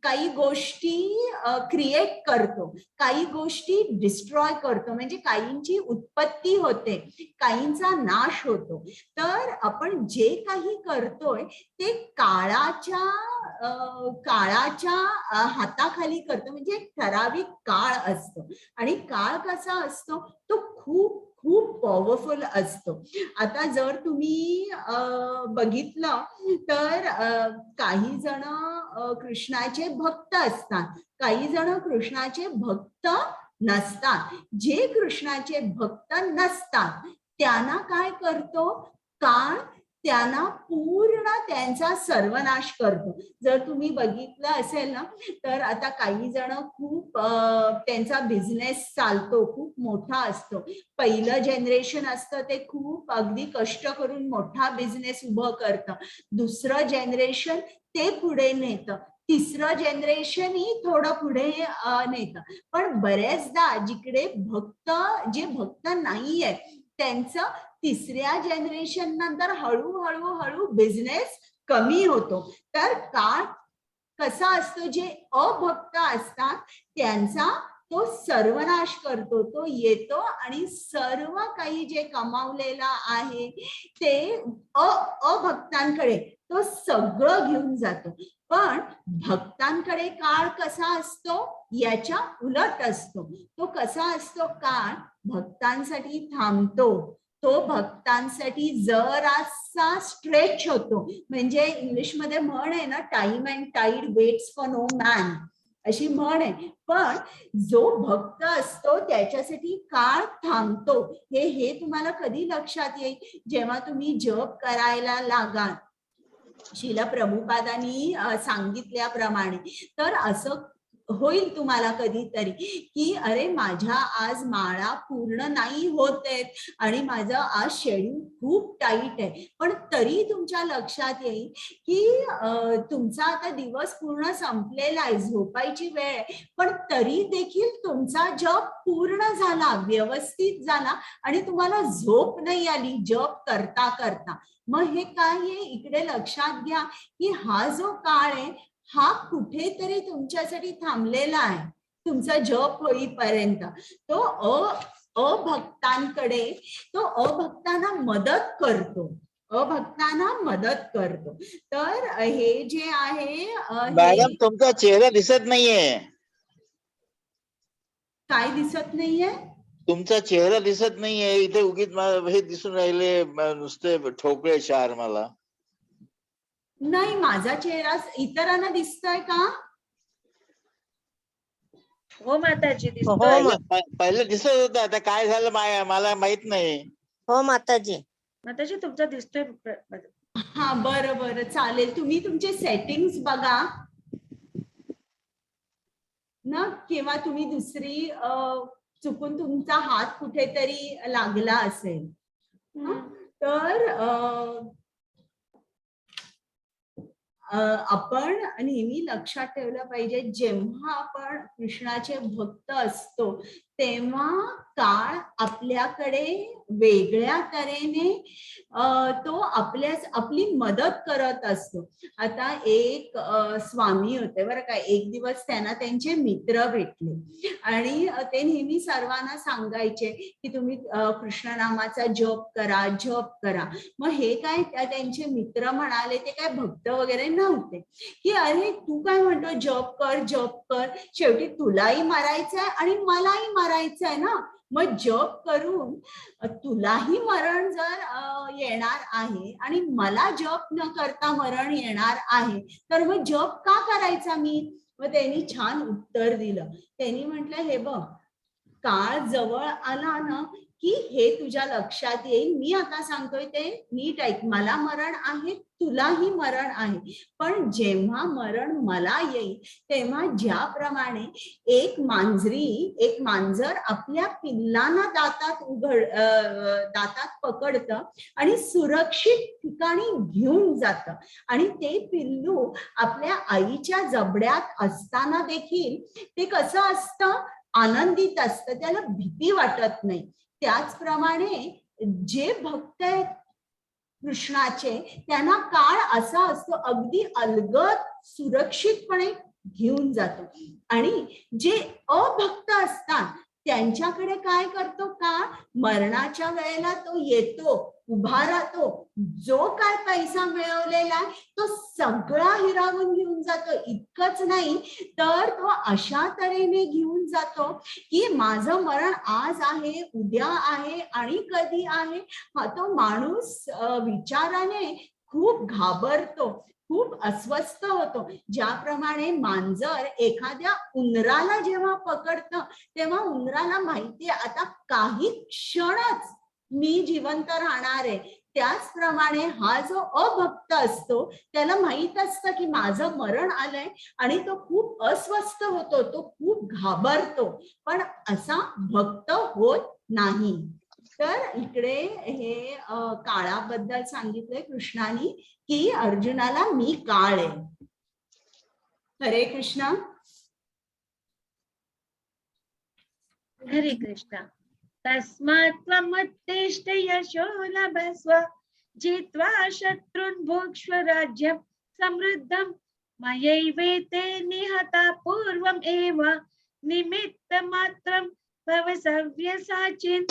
काही गोष्टी क्रिएट करतो, काही गोष्टी डिस्ट्रॉय करतो. म्हणजे काहींची उत्पत्ती होते, काहींचा नाश होतो. तर आपण जे काही करतोय ते काळाच्या हाताखाली करतो. म्हणजे एक ठराविक काळ असतो आणि काळ कसा असतो तो खूप खूप पॉवरफुल असतो. आता जर तुम्ही बघितलं तर काही जण कृष्णाचे भक्त असतात, काही जण कृष्णाचे भक्त नसतात. जे कृष्णाचे भक्त नसतात त्यांना काय करतो काळ, त्यांना पूर्ण त्यांचा सर्वनाश करतो. जर तुम्ही बघितलं असेल ना तर आता काही जण खूप त्यांचा बिझनेस चालतो, खूप मोठा असतो. पहिलं जनरेशन असतं ते खूप अगदी कष्ट करून मोठा बिझनेस उभं करतं. दुसरं जनरेशन ते पुढे नेतं, तिसरं जनरेशन ही थोडं पुढे नेतं. पण बऱ्याचदा जिकडे जे भक्त नाहीये त्यांचं तिसऱ्या जनरेशन नंतर हळूहळू बिझनेस कमी होतो. तर काळ कसा असतो, जे अभक्त असतात त्यांचा तो सर्वनाश करतो. तो येतो आणि सर्व काही जे कमावलेला आहे ते अभक्तांकडे तो सगळं घेऊन जातो. पण भक्तांकडे काळ कसा असतो याच्या उलट असतो. तो कसा असतो काळ भक्तांसाठी थांबतो, तो भक्तांसाठी जरासा स्ट्रेच होतो. म्हणजे इंग्लिशमध्ये म्हण आहे ना, time and tide waits for no man, अशी म्हण आहे. पण जो भक्त असतो त्याच्यासाठी काळ थांबतो. हे तुम्हाला कधी लक्षात येईल जेव्हा तुम्ही जप करायला लागाल श्रील प्रभुपादांनी सांगितल्याप्रमाणे. तर असं होईल तुम्हाला कधीतरी की अरे माझ्या आज माळा पूर्ण नाही होत आहेत आणि माझं आज शेड्यूल खूप टाईट आहे. पण तरी तुमच्या लक्षात येईल की तुमचा आता दिवस पूर्ण संपलेला आहे, झोपायची वेळ आहे, पण तरी देखील तुमचा जप पूर्ण झाला, व्यवस्थित झाला आणि तुम्हाला झोप नाही आली जप करता करता. मग हे काय आहे इकडे लक्षात घ्या की हा जो काळ आहे हा कुठेतरी तुमच्यासाठी थांबलेला आहे तुमचा जप होईपर्यंत. तो अभक्तांकडे, तो अभक्तांना मदत करतो, अभक्तांना मदत करतो. तर हे जे आहे
मॅडम तुमचा चेहरा दिसत नाहीये.
काय दिसत नाहीये?
तुमचा चेहरा दिसत नाहीये इथे. उगीच हे दिसून राहिले नुसते ठोकळे चार. मला
नाही, माझा चेहरा इतरांना दिसतोय का?
हो माताजी दिसतोय.
पहिलं दिसत होतं, आता काय झालं मला माहित नाही.
हो माताजी.
माताजी तुमचा दिसतोय.
हा बरं चालेल. तुम्ही तुमचे सेटिंग्स बघा ना, किंवा तुम्ही दुसरी चुकून तुमचा हात कुठेतरी लागला असेल. तर आपण नेहमी लक्षात ठेवलं पाहिजे आपल्याला आपण कृष्णाचे भक्त असतो तेव्हा काळ आपल्याकडे वेगळ्या तऱ्हेने तो आपली मदत करत असतो. आता एक स्वामी होते बरं का. एक दिवस त्यांना त्यांचे मित्र भेटले आणि ते नेहमी सर्वांना सांगायचे की तुम्ही कृष्ण नामाचा जप करा. मग हे काय त्यांचे मित्र म्हणाले, ते काय भक्त वगैरे नव्हते, की अरे तू काय म्हणतो जप कर, शेवटी तुलाही मरायचंय आणि मलाही मरायचंय ना, मग जप करून तुलाही मरण जर येणार आहे आणि मला जप न करता मरण येणार आहे, तर मग जप का करायचा मी? मग त्यांनी छान उत्तर दिलं. त्यांनी म्हटलं, हे बघ, काळ जवळ आला ना की हे तुझ्या लक्षात येईल. मी आता सांगतोय ते नीट ऐक. मला मरण आहे, तुलाही मरण आहे. पण जेव्हा मरण मला येईल तेव्हा ज्याप्रमाणे एक मांजर आपल्या पिल्लांना दातात पकडतं आणि सुरक्षित ठिकाणी घेऊन जातं, आणि ते पिल्लू आपल्या आईच्या जबड्यात असताना देखील ते कसं असतं, आनंदित असतं, त्याला भीती वाटत नाही. त्याचप्रमाणे जे भक्त आहेत कृष्णाचे, त्यांना काळ असा असतो, अगदी अलगद सुरक्षितपणे घेऊन जातो. आणि जे अभक्त असतात त्यांच्याकडे काय करतो काळ, मरणाच्या वेळेला तो येतो, उभा राहतो, जो काय पैसा मिळवलेला आहे तो सगळा हिरावून घेऊन जातो. इतकंच नाही तर तो अशा तऱ्हेने घेऊन जातो की माझं मरण आज आहे, उद्या आहे आणि कधी आहे, हा तो माणूस विचाराने खूप घाबरतो, खूप अस्वस्थ होतो. ज्याप्रमाणे मांजर एखाद्या उंदराला जेव्हा पकडतं तेव्हा उंदराला माहितीये आता काही क्षणच मी जिवंत राहणार आहे, त्याचप्रमाणे हा जो अभक्त असतो त्याला माहित असतं की माझं मरण आलंय आणि तो खूप अस्वस्थ होतो, तो खूप घाबरतो, पण असा भक्त होत नाही. तर इकडे हे काळाबद्दल सांगितलंय कृष्णाने की अर्जुनाला मी काळ आहे. हरे कृष्ण.
हरे कृष्ण. तस्मात् त्वमुत्तिष्ठ यशो लभस्व जित्वा शत्रून् भुक्ष्व राज्यं समृद्धं मयैवेते निहता पूर्वम् एव निमित्तमात्रं भव सव्यसाचिन्.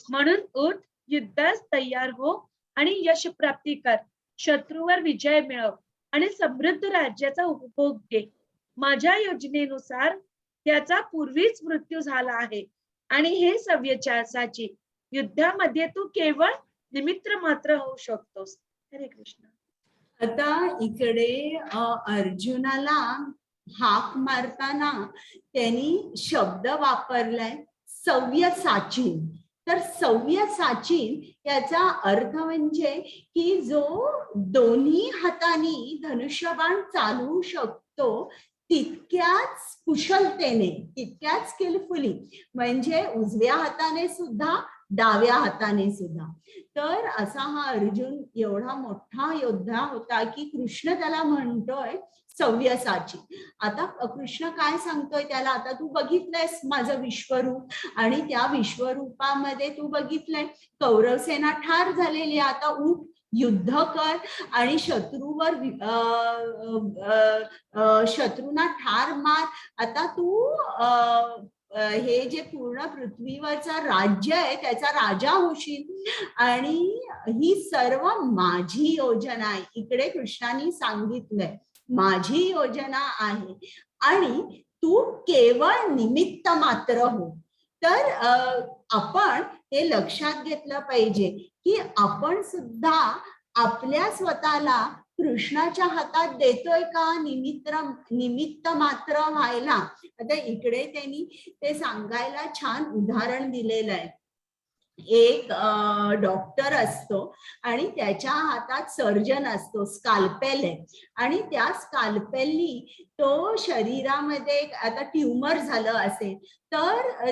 म्हणून उठ, युद्धास तयार हो आणि यश प्राप्ती कर. शत्रूवर विजय मिळव आणि समृद्ध राज्याचा उपभोग घे. माझ्या योजनेनुसार त्याचा पूर्वीच मृत्यू झाला आहे आणि हे सव्यसाची. युद्धामध्ये तू केवळ निमित्त मात्र होऊ शकतोस. हरे कृष्ण.
आता इकडे अर्जुनाला हाक मारताना त्यांनी शब्द वापरलाय सव्यसाची. तर सव्यसाची याचा अर्थ म्हणजे की जो दोन्ही हातांनी धनुष्यबाण चालवू शकतो तितक्याच कुशलतेने, तितक्याच स्किलफुली, म्हणजे उजव्या हाताने सुद्धा डाव्या हाताने सुद्धा. तर असा हा अर्जुन एवढा मोठा योद्धा होता की कृष्ण त्याला म्हणतोय सव्यसाची. आता कृष्ण काय सांगतोय त्याला, आता तू बघितलंयस माझं विश्वरूप आणि त्या विश्वरूपामध्ये तू बघितलंय कौरव सेना ठार झालेली, आता उठ, युद्ध कर आणि शत्रूवर शत्रूंना ठार मार. आता तू हे जे पूर्ण पृथ्वीवरचं राज्य आहे त्याचा राजा होशील आणि ही सर्व माझी योजना आहे. इकडे कृष्णाने सांगितलंय माझी योजना आहे आणि तू केवळ निमित्त मात्र हो. तर आपण हे लक्षात घेतलं पाहिजे की आपण सुद्धा आपल्या स्वतःला कृष्णाच्या हातात देतोय का निमित्त मात्र व्हायला. आता इकडे त्यांनी ते सांगायला छान उदाहरण दिलेलं आहे. एक डॉक्टर असतो आणि त्याच्या हातात सर्जन असतो, स्काल्पेल आहे, आणि त्या स्काल्पेलनी तो शरीरामध्ये आता ट्युमर झालं असेल तर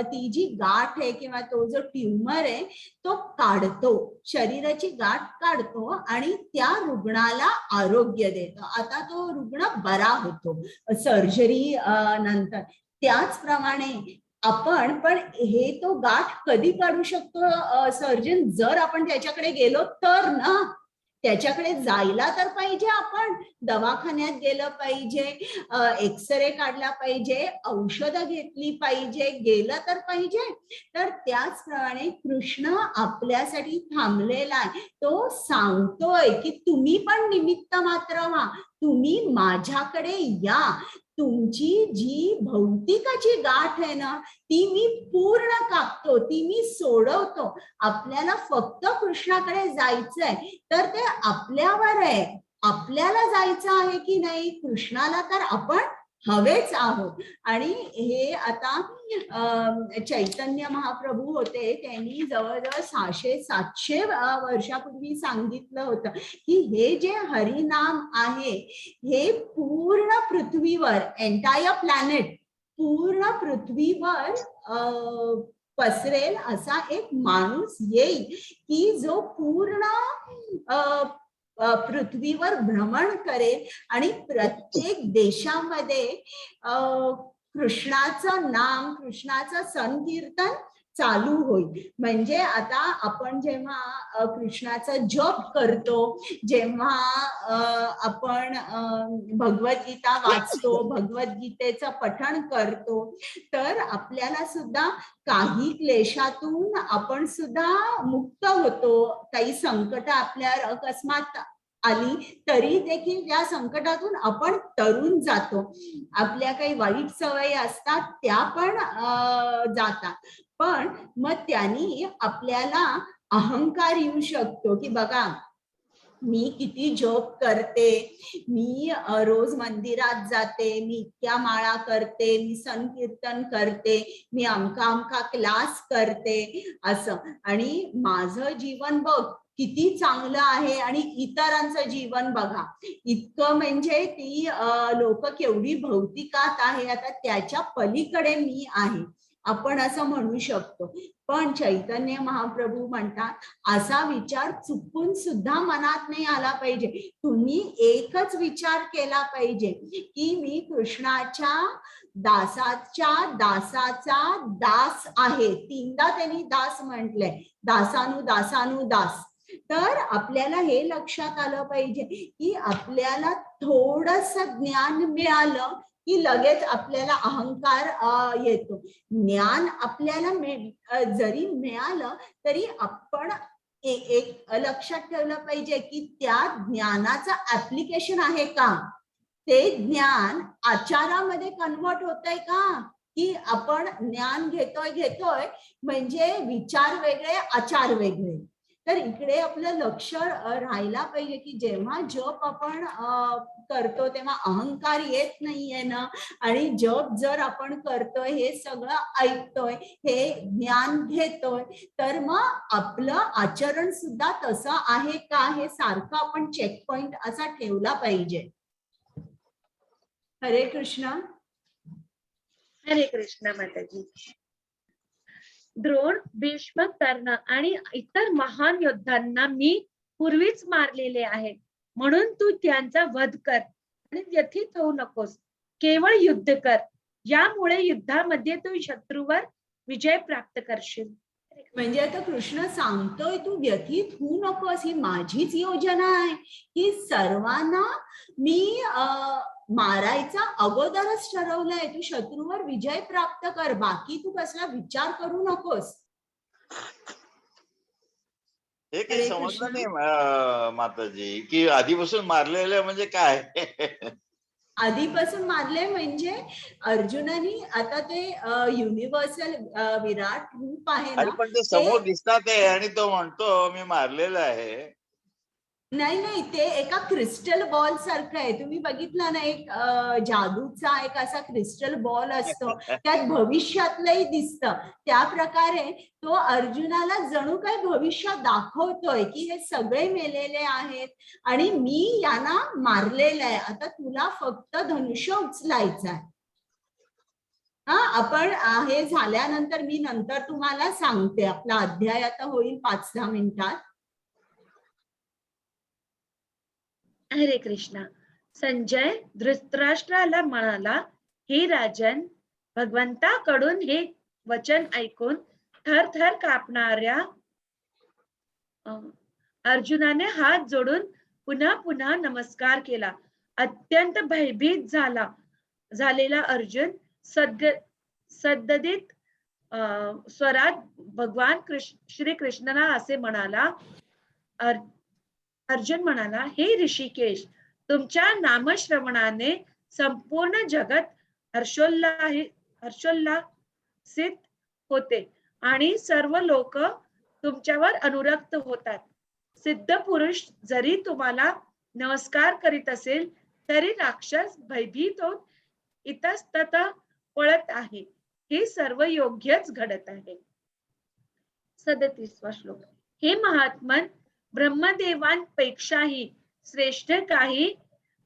ती जी गाठ आहे किंवा तो जो ट्युमर आहे तो काढतो, शरीराची गाठ काढतो आणि त्या रुग्णाला आरोग्य देतो. आता तो रुग्ण बरा होतो सर्जरी नंतर. त्याचप्रमाणे आपण पण हे तो गाठ कधी काढू शकतो सर्जन, जर आपण त्याच्याकडे गेलो तर ना. त्याच्याकडे जायला तर पाहिजे, आपण दवाखान्यात गेलं पाहिजे, एक्सरे काढला पाहिजे, औषधं घेतली पाहिजे, गेलं तर पाहिजे. तर त्याचप्रमाणे कृष्ण आपल्यासाठी थांबलेला आहे. तो सांगतोय की तुम्ही पण निमित्त मात्र व्हा, तुम्ही माझ्याकडे या, तुमची जी भौतिकाची गाठ आहे ना ती मी पूर्ण कापतो, ती मी सोडवतो. आपल्याला फक्त कृष्णाकडे जायचंय तर ते आपल्यावर आहे. आपल्याला जायचं आहे की नाही कृष्णाला, तर आपण हवेच आहोत. आणि हे आता चैतन्य महाप्रभू होते, त्यांनी जवळजवळ 600-700 वर्षापूर्वी सांगितलं होतं की हे जे हरिनाम आहे हे पूर्ण पृथ्वीवर, एंटायर प्लॅनेट, पूर्ण पृथ्वीवर पसरेल असा एक माणूस येईल की जो पूर्ण पृथ्वीवर भ्रमण करेल आणि प्रत्येक देशामध्ये कृष्णाचं नाम, कृष्णाचं संकीर्तन चालू होईल. म्हणजे आता आपण जेव्हा कृष्णाचं जप करतो, जेव्हा आपण भगवद्गीता वाचतो, भगवद्गीतेचं पठण करतो, तर आपल्याला सुद्धा काही क्लेशातून आपण सुद्धा मुक्त होतो. काही संकट आपल्यावर अकस्मात आली तरी देखील या संकटातून आपण तरून जातो. आपल्या काही वाईट सवयी असतात त्या पण जातात. पण मग त्यांनी आपल्याला अहंकार येऊ शकतो की बघा मी किती जप करते, मी रोज मंदिरात जाते, मी इतक्या माळा करते, मी संकीर्तन करते, मी अमका अमका क्लास करते असं, आणि माझं जीवन बघ किती चांगलं आहे आणि इतरांचं जीवन बघा इतकं, म्हणजे ती लोक केवढी भौतिकात आहे, आता त्याच्या पलीकडे मी आहे आपण असं म्हणू शकतो. पण चैतन्य महाप्रभू म्हणतात असा विचार चुकून सुद्धा मनात नाही आला पाहिजे. तुम्ही एकच विचार केला पाहिजे की मी कृष्णाच्या दासाचा दास आहे. 3दा त्यांनी दास म्हटलंय, दासानु दास. तर आपल्याला हे लक्षात आलं पाहिजे की आपल्याला थोडस ज्ञान मिळालं की लगेच आपल्याला अहंकार येतो. ज्ञान आपल्याला जरी मिळालं तरी आपण एक लक्षात ठेवलं पाहिजे की त्या ज्ञानाचं ऍप्लिकेशन आहे का, ते ज्ञान आचारामध्ये कन्वर्ट होतंय का, की आपण ज्ञान घेतोय म्हणजे विचार वेगळे आचार वेगळे. तर इकडे आपलं लक्ष राहायला पाहिजे की जेव्हा जप आपण करतो तेव्हा अहंकार येत नाहीये ना, आणि जप जर आपण करतोय, हे सगळं ऐकतोय, हे ज्ञान घेतोय, तर मग आपलं आचरण सुद्धा तसं आहे का हे सारखं आपण चेक पॉइंट असा ठेवला पाहिजे. हरे कृष्ण.
हरे कृष्ण माताजी. द्रोण, भीष्म, कर्ण आणि इतर महान योद्धांना मी पूर्वीच मारलेले आहे, म्हणून तू त्यांचा वध कर आणि व्यथित होऊ नकोस, केवळ युद्ध कर. यामुळे युद्धामध्ये तू शत्रूवर विजय प्राप्त करशील.
म्हणजे आता कृष्ण सांगतोय तू व्यथित होऊ नकोस, ही माझीच योजना आहे की सर्वांना मी मारायचा अगोदरच ठरवलंय. तू शत्रूवर विजय प्राप्त कर, बाकी तू कसला विचार करू नकोस.
हे काही समजलं नाही माताजी की आधीपासून मारलेलं म्हणजे काय.
आधीपासून मारले म्हणजे अर्जुनानी आता ते युनिव्हर्सल विराट रूप आहे ना,
पण ते समोर दिसतात आहे आणि तो म्हणतो मी मारलेलं आहे.
नाही, ते एका क्रिस्टल बॉल सारखं आहे. तुम्ही बघितलं ना, एक जादूचा एक असा क्रिस्टल बॉल असतो, त्यात भविष्यातलंही दिसतं. त्या प्रकारे तो अर्जुनाला जणू काही भविष्यात दाखवतोय की हे सगळे मेलेले आहेत आणि मी यांना मारलेलं आहे, आता तुला फक्त धनुष्य उचलायचं आहे. आपण हे झाल्यानंतर मी नंतर तुम्हाला सांगते. आपला अध्याय आता होईल 5-10 मिनिटात.
हरे कृष्णा. संजय धृतराष्ट्राला म्हणाला, हे राजन, भगवंताकडून हे वचन ऐकून थरथर कापणाऱ्या अर्जुनाने हात जोडून पुन्हा पुन्हा नमस्कार केला. अत्यंत भयभीत झालेला अर्जुन सद्गदित स्वरात भगवान श्री कृष्णाला असे म्हणाला. अर्जुन म्हणाला, हे ऋषिकेश, तुमच्या नामश्रवणाने संपूर्ण जगत हर्षोल्लासित होते आणि सर्व लोक तुमच्यावर अनुरक्त होतात. सिद्ध पुरुष जरी तुम्हाला नमस्कार करीत असेल तरी राक्षस भयभीत होत इतस्तत पळत आहे. हे सर्व योग्यच घडत आहे. 37वा श्लोक. हे महात्मन, ब्रह्मदेवांपेक्षाही श्रेष्ठ काही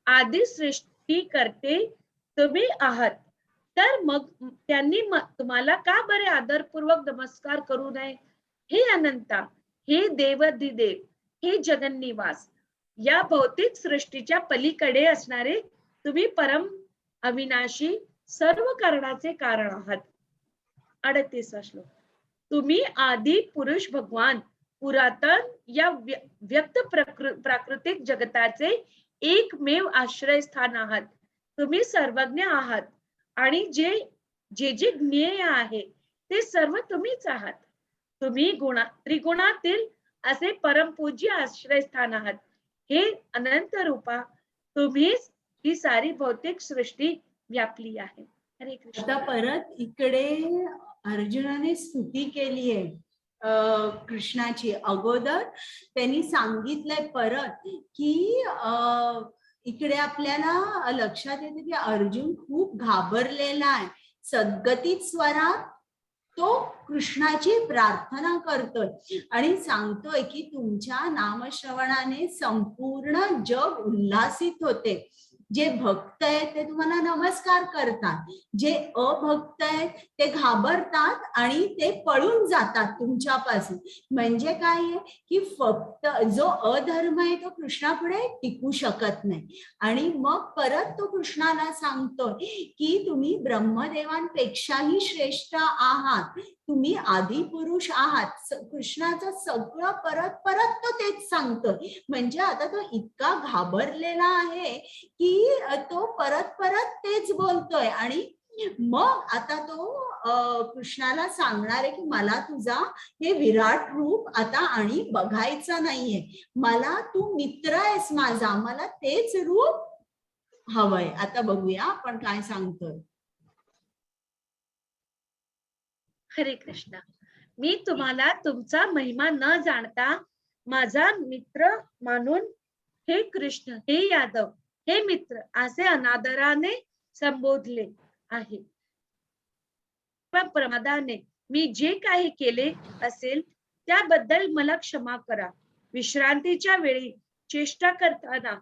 आदि सृष्टी करते तुम्ही आहात, तर मग त्यांनी तुम्हाला का बरे आदरपूर्वक नमस्कार करू नये? हे अनंता, हे देवाधिदेव, हे जगन्निवास, या भौतिक सृष्टीच्या पलीकडे असणारे तुम्ही परम अविनाशी सर्व कारणाचे कारण आहात. 38वा श्लोक. तुम्ही आदि पुरुष भगवान पुरातन या व्यक्त प्राकृतिक जगताचे एकमेव आश्रयस्थान आहात. तुम्ही सर्वज्ञ आहात आणि जे ज्ञेय आहे ते सर्व तुम्हीच आहात. तुम्ही त्रिगुणातील असे परमपूज्य आश्रयस्थान आहात. हे अनंत रूपा, तुम्हीच ही सारी भौतिक सृष्टी व्यापली आहे. हरे कृष्ण.
आता परत इकडे अर्जुनाने स्तुती केली आहे कृष्णाची. अगोदर त्यांनी सांगितलंय परत की इकडे आपल्याला लक्षात येते की अर्जुन खूप घाबरलेला आहे. सद्गतीत स्वरात तो कृष्णाची प्रार्थना करतोय आणि सांगतोय की तुमच्या नामश्रवणाने संपूर्ण जग उल्हासित होते. जे भक्त आहेत ते तुम्हाला नमस्कार करतात, जे अभक्त आहेत ते घाबरतात आणि ते पळून जातात तुमच्यापासून. म्हणजे काय आहे की फक्त जो अधर्म आहे तो कृष्णापुढे टिकू शकत नाही. आणि मग परत तो कृष्णाला सांगतोय की तुम्ही ब्रह्मदेवांपेक्षाही श्रेष्ठ आहात, तुम्ही आदिपुरुष आहात. कृष्णाचं सगळं परत परत तो तेच सांगतोय. म्हणजे आता तो इतका घाबरलेला आहे की तो परत परत तेच बोलतोय. आणि मग आता तो कृष्णाला सांगणार आहे की मला तुझा हे विराट रूप आता आणि बघायचं नाहीये, मला तू मित्र आहेस माझा, मला तेच रूप हवंय. आता बघूया आपण काय सांगतोय.
हरे कृष्ण. मी तुम्हाला तुमचा महिमा न जाणता माझा मित्र मानून हे कृष्ण, हे यादव, हे मित्र असे अनादराने संबोधले आहे. प्रमादाने मी जे काही केले असेल त्याबद्दल मला क्षमा करा. विश्रांतीच्या वेळी चेष्टा करताना,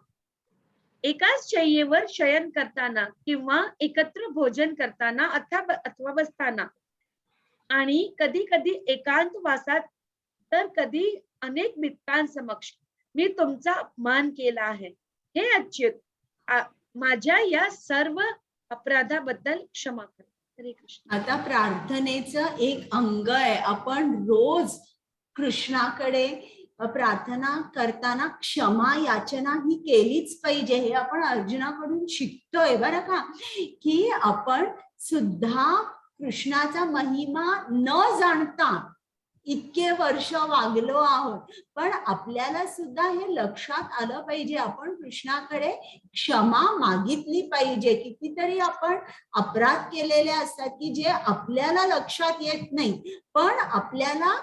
एकाच शय्येवर शयन करताना किंवा एकत्र भोजन करताना अथवा बसताना आणि कधी कधी एकांत वासात तर कधी अनेक मित्रांसमक्ष मी तुमचा अपमान केला आहे. हे अच्युत, माझ्या या सर्व अपराधाबद्दल क्षमा करा. हरे कृष्ण.
आता प्रार्थनेचं एक अंग आहे. आपण रोज कृष्णाकडे प्रार्थना करताना क्षमा याचना ही केलीच पाहिजे. हे आपण अर्जुनाकडून शिकतोय बरं का, की आपण सुद्धा कृष्णाचा महिमा न जाणता इतके वर्ष वागलो आहोत, पण आपल्याला सुद्धा हे लक्षात आलं पाहिजे, आपण कृष्णाकडे क्षमा मागितली पाहिजे. कितीतरी आपण अपराध केलेले असतात की जे आपल्याला लक्षात येत नाही, पण आपल्याला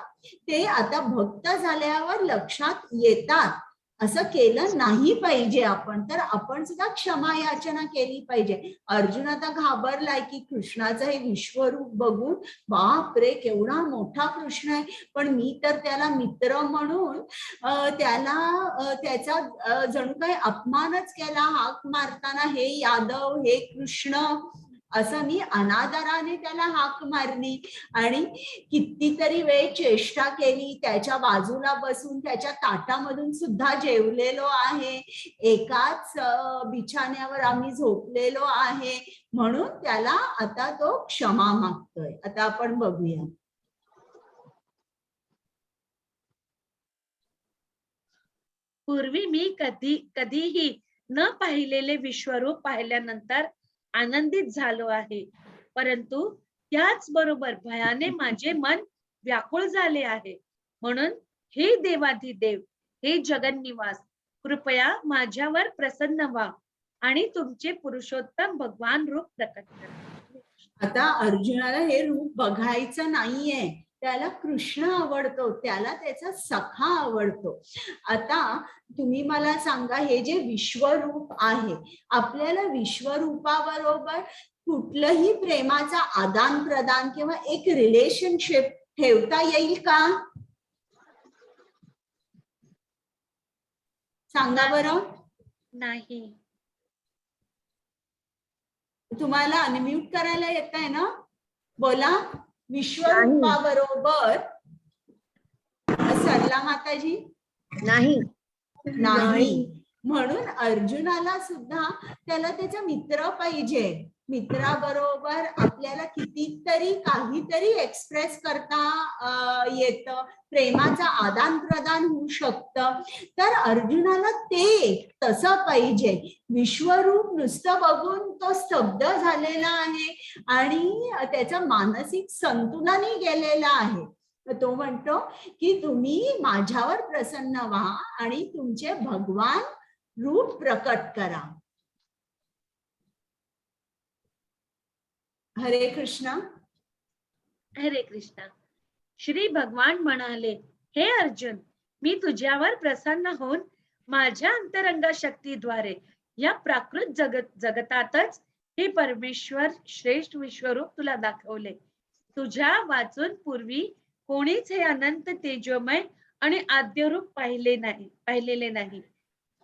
ते आता भक्त झाल्यावर लक्षात येतात. असं केलं नाही पाहिजे आपण, तर आपण सुद्धा क्षमा याचना केली पाहिजे. अर्जुन आता घाबरलाय की कृष्णाचं हे विश्वरूप बघून, बापरे केवढा मोठा कृष्ण आहे, पण मी तर त्याला मित्र म्हणून त्याचा जणू काही अपमानच केला. हाक मारताना हे यादव, हे कृष्ण असं मी अनादराने त्याला हाक मारली आणि कितीतरी वेळ चेष्टा केली. त्याच्या बाजूला बसून त्याच्या ताटामधून सुद्धा जेवलेलो आहे, एकाच बिछाण्यावर आम्ही झोपलेलो आहे, म्हणून त्याला आता तो क्षमा मागतोय. आता आपण बघूया.
पूर्वी मी कधीही न पाहिलेले विश्वरूप पाहिल्यानंतर आनंदित झालो आहे, परंतु त्याच बरोबर भयाने माझे मन व्याकुळ झाले आहे. म्हणून हे देवाधिदेव, हे जगन्निवास, कृपया माझ्यावर प्रसन्न व्हा. आणि तुमचे पुरुषोत्तम भगवान रूप प्रकट करा.
आता अर्जुनाला हे रूप बघायचं नाहीये, त्याला कृष्ण आवडतो, त्याला त्याचा सखा आवडतो. आता तुम्ही मला सांगा, हे जे विश्वरूप आहे, आपल्याला विश्वरूपाबरोबर कुठलंही प्रेमाचा आदान प्रदान किंवा एक रिलेशनशिप ठेवता येईल का? सांगा बरं.
नाही.
तुम्हाला अनम्यूट करायला येत आहे ना? बोला. विश्वरूपाबरोबर सरला माताजी
नाही.
नाही. म्हणून अर्जुनाला सुद्धा त्याला त्याचा मित्र पाहिजे. मित्राबरोबर आपल्याला कितीतरी काहीतरी एक्सप्रेस करता येतं, प्रेमाचं आदान प्रदान होऊ शकतं. तर अर्जुनाला ते तसं पाहिजे. विश्वरूप नुसतं बघून तो स्तब्ध झालेला आहे आणि त्याचं मानसिक संतुलनही गेलेलं आहे. तो म्हणतो की तुम्ही माझ्यावर प्रसन्न व्हा आणि तुमचे भगवान रूप प्रकट करा. हरे कृष्णा.
हरे कृष्णा. श्री भगवान म्हणाले, हे अर्जुन, मी तुझ्यावर प्रसन्न होऊन माझ्या अंतरंग शक्तीद्वारे या प्राकृत जगतातच हे परमेश्वर श्रेष्ठ विश्वरूप तुला दाखवले. तुझ्या वाचून पूर्वी कोणीच हे अनंत तेजोमय आणि आद्य रूप पाहिलेले नाही.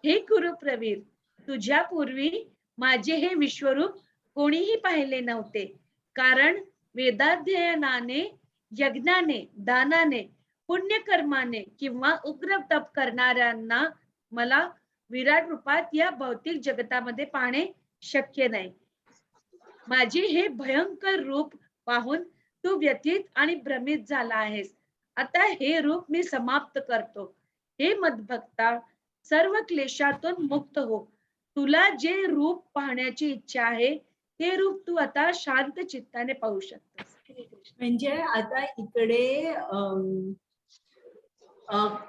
हे कुरुप्रवीर, तुझ्या पूर्वी माझे हे विश्वरूप कोणीही पाहिले नव्हते. कारण वेदाध्ययनाने, यज्ञाने, दानाने, पुण्यकर्माने किंवा उग्र तप करणाऱ्यांना मला विराट रूपात या भौतिक जगतामध्ये पाहणे शक्य नाही. माझे हे भयंकर रूप पाहून तू व्यथित आणि भ्रमित झाला आहेस. आता हे रूप मी समाप्त करतो. हे मदभक्ता, सर्व क्लेशातून मुक्त हो. तुला जे रूप पाहण्याची इच्छा आहे ते रूप तू आता शांत चित्ताने पाहू शकतोस.
म्हणजे आता इकडे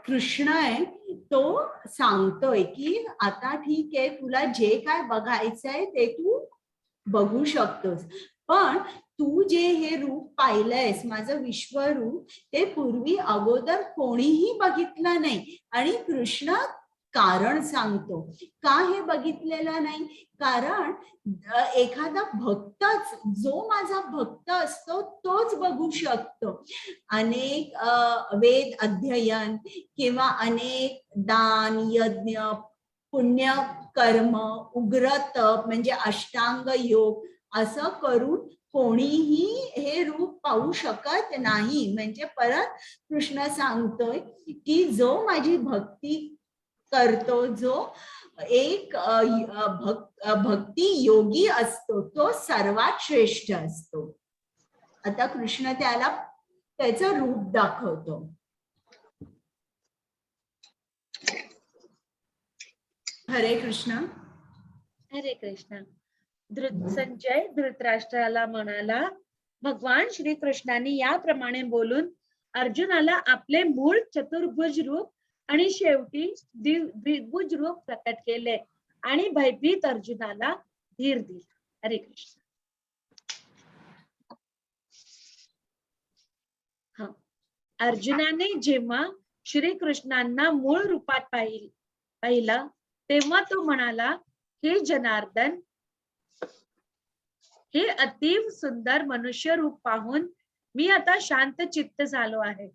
कृष्ण आहे, तो सांगतोय की आता ठीक आहे, तुला जे काय बघायचंय ते तू बघू शकतोस, पण तू जे हे रूप पाहिलंयस, माझं विश्वरूप, ते पूर्वी अगोदर कोणीही बघितलं नाही. आणि कृष्ण कारण सांगतो का हे बघितलेलं नाही. कारण एखादा भक्तच, जो माझा भक्त असतो तोच बघू शकतो. अनेक वेद अध्ययन किंवा अनेक दान, यज्ञ, पुण्य कर्म, उग्र तप म्हणजे अष्टांग योग असं करून कोणीही हे रूप पाहू शकत नाही. म्हणजे परत कृष्ण सांगतोय की जो माझी भक्ती करतो, जो एक भक्ती योगी असतो, तो सर्वात श्रेष्ठ असतो. आता कृष्ण त्याला त्याचं रूप दाखवतो. हरे कृष्ण.
हरे कृष्ण. संजय धृतराष्ट्राला म्हणाला, भगवान श्रीकृष्णाने याप्रमाणे बोलून अर्जुनाला आपले मूळ चतुर्भुज रूप आणि शेवटी द्विभुज रूप प्रकट केले आणि भयभीत अर्जुनाला धीर दिला. हरे कृष्ण. अर्जुनाने जेव्हा श्रीकृष्णांना मूळ रूपात पाहिलं तेव्हा तो म्हणाला, हे जनार्दन, हे अतीव सुंदर मनुष्य रूप पाहून मी आता शांत चित्त झालो आहे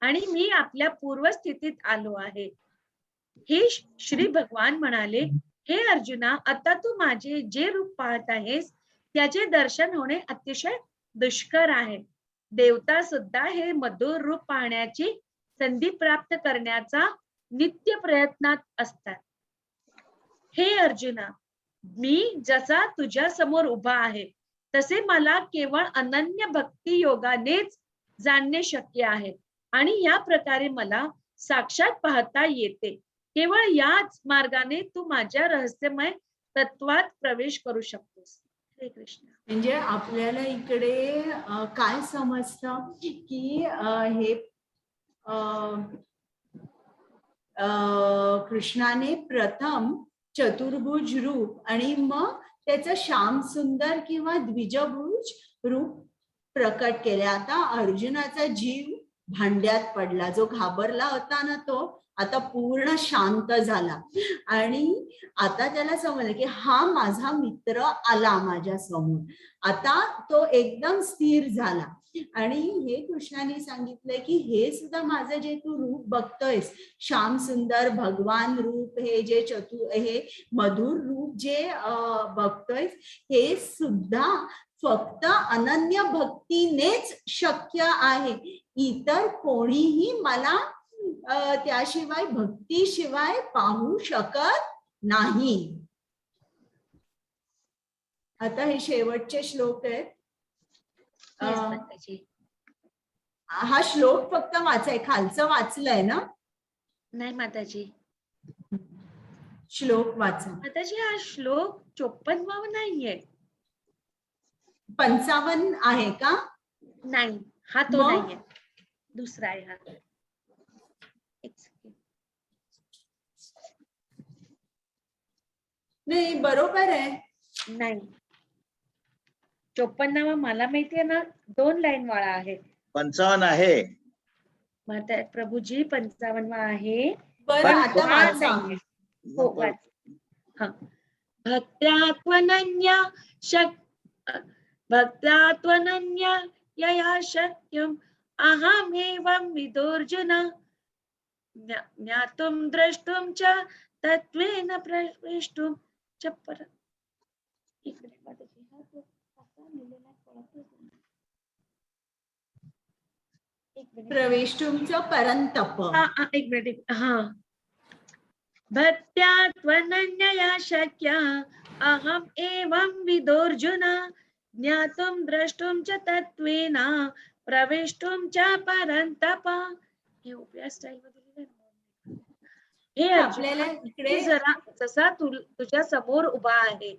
आणि मी आपल्या पूर्वस्थितीत आलो आहे. हे श्री भगवान म्हणाले, हे अर्जुना, आता तू माझे जे रूप पाहत आहेस त्याचे दर्शन होणे अतिशय दुष्कर आहे. देवता सुद्धा हे मधुर रूप पाहण्याची संधी प्राप्त करण्याचा नित्य प्रयत्नात असतात. हे अर्जुना, मी जसा तुझ्या समोर उभा आहे तसे मला केवळ अनन्य भक्ती योगानेच जाणणे शक्य आहे आणि या प्रकारे मला साक्षात पाहता येते. केवळ याच मार्गाने तू माझ्या रहस्यमय तत्वात प्रवेश करू शकतोस. हरे कृष्ण.
म्हणजे आपल्याला इकडे काय समजतं की हे कृष्णाने प्रथम चतुर्भुज रूप आणि मग त्याचं श्याम सुंदर किंवा द्विजभुज रूप प्रकट केले. आता अर्जुनाचा जीव भांड्यात पडला. जो घाबरला होता ना तो आता पूर्ण शांत झाला आणि आता त्याला समजलं की हा माझा मित्र आला माझ्या समोर. आता तो एकदम स्थिर झाला आणि हे कृष्णाने सांगितलंय की हे सुद्धा माझं जे तू रूप बघतोयस, श्याम सुंदर भगवान रूप, हे जे हे मधुर रूप जे बघतोयस, हे सुद्धा फक्त अनन्य भक्तीनेच शक्य आहे. इतर कोणीही मला त्याशिवाय भक्तीशिवाय पाहू शकत नाही. आता हे शेवटचे श्लोक आहेत.
Yes, माताजी.
हा श्लोक फक्त वाचाय, खालचं वाचलंय ना?
नाही माताजी.
श्लोक वाचा.
माताजी हा श्लोक 54 नाहीये.
55 आहे का?
नाही, हा तो
मग?
नाहीये, दुसरा आहे हा. एक second.
नाही, बरोबर आहे.
नाही, 54 मला माहितीये ना, 2 लाईन वाळा आहे.
55 आहे.
माता प्रभूजी 55 आहे.
बरं,
पण
आता
हा
वाचा.
नाहीये. हो, वाच. हा. भक्त्यात्वनन्या भक्त्यात्वनन्या यया शक्यम अहमेवं विदुर्जुन ज्ञातुं द्रष्टुं च तत्त्वेन प्रवेष्टुं च पर. एक मिनिट माताजी, हा तो कसा लिहिलेला आहे कळतच नाही. एक मिनिट.
प्रवेष्टुमचं परंतप.
एक मिनिट. हा. भक्त्यात्वनन्यया शक्या अहम एवं विदुर्जुन ज्ञातुं द्रष्टुं च तत्त्वेन प्रवेष्टुं च परन्तप. हे उभ्या स्टाईल मध्ये लिहिलंय. हे
आपल्याला
अर्जुना,
इकडे
तू जरा जसा तुझ्या समोर उभा आहे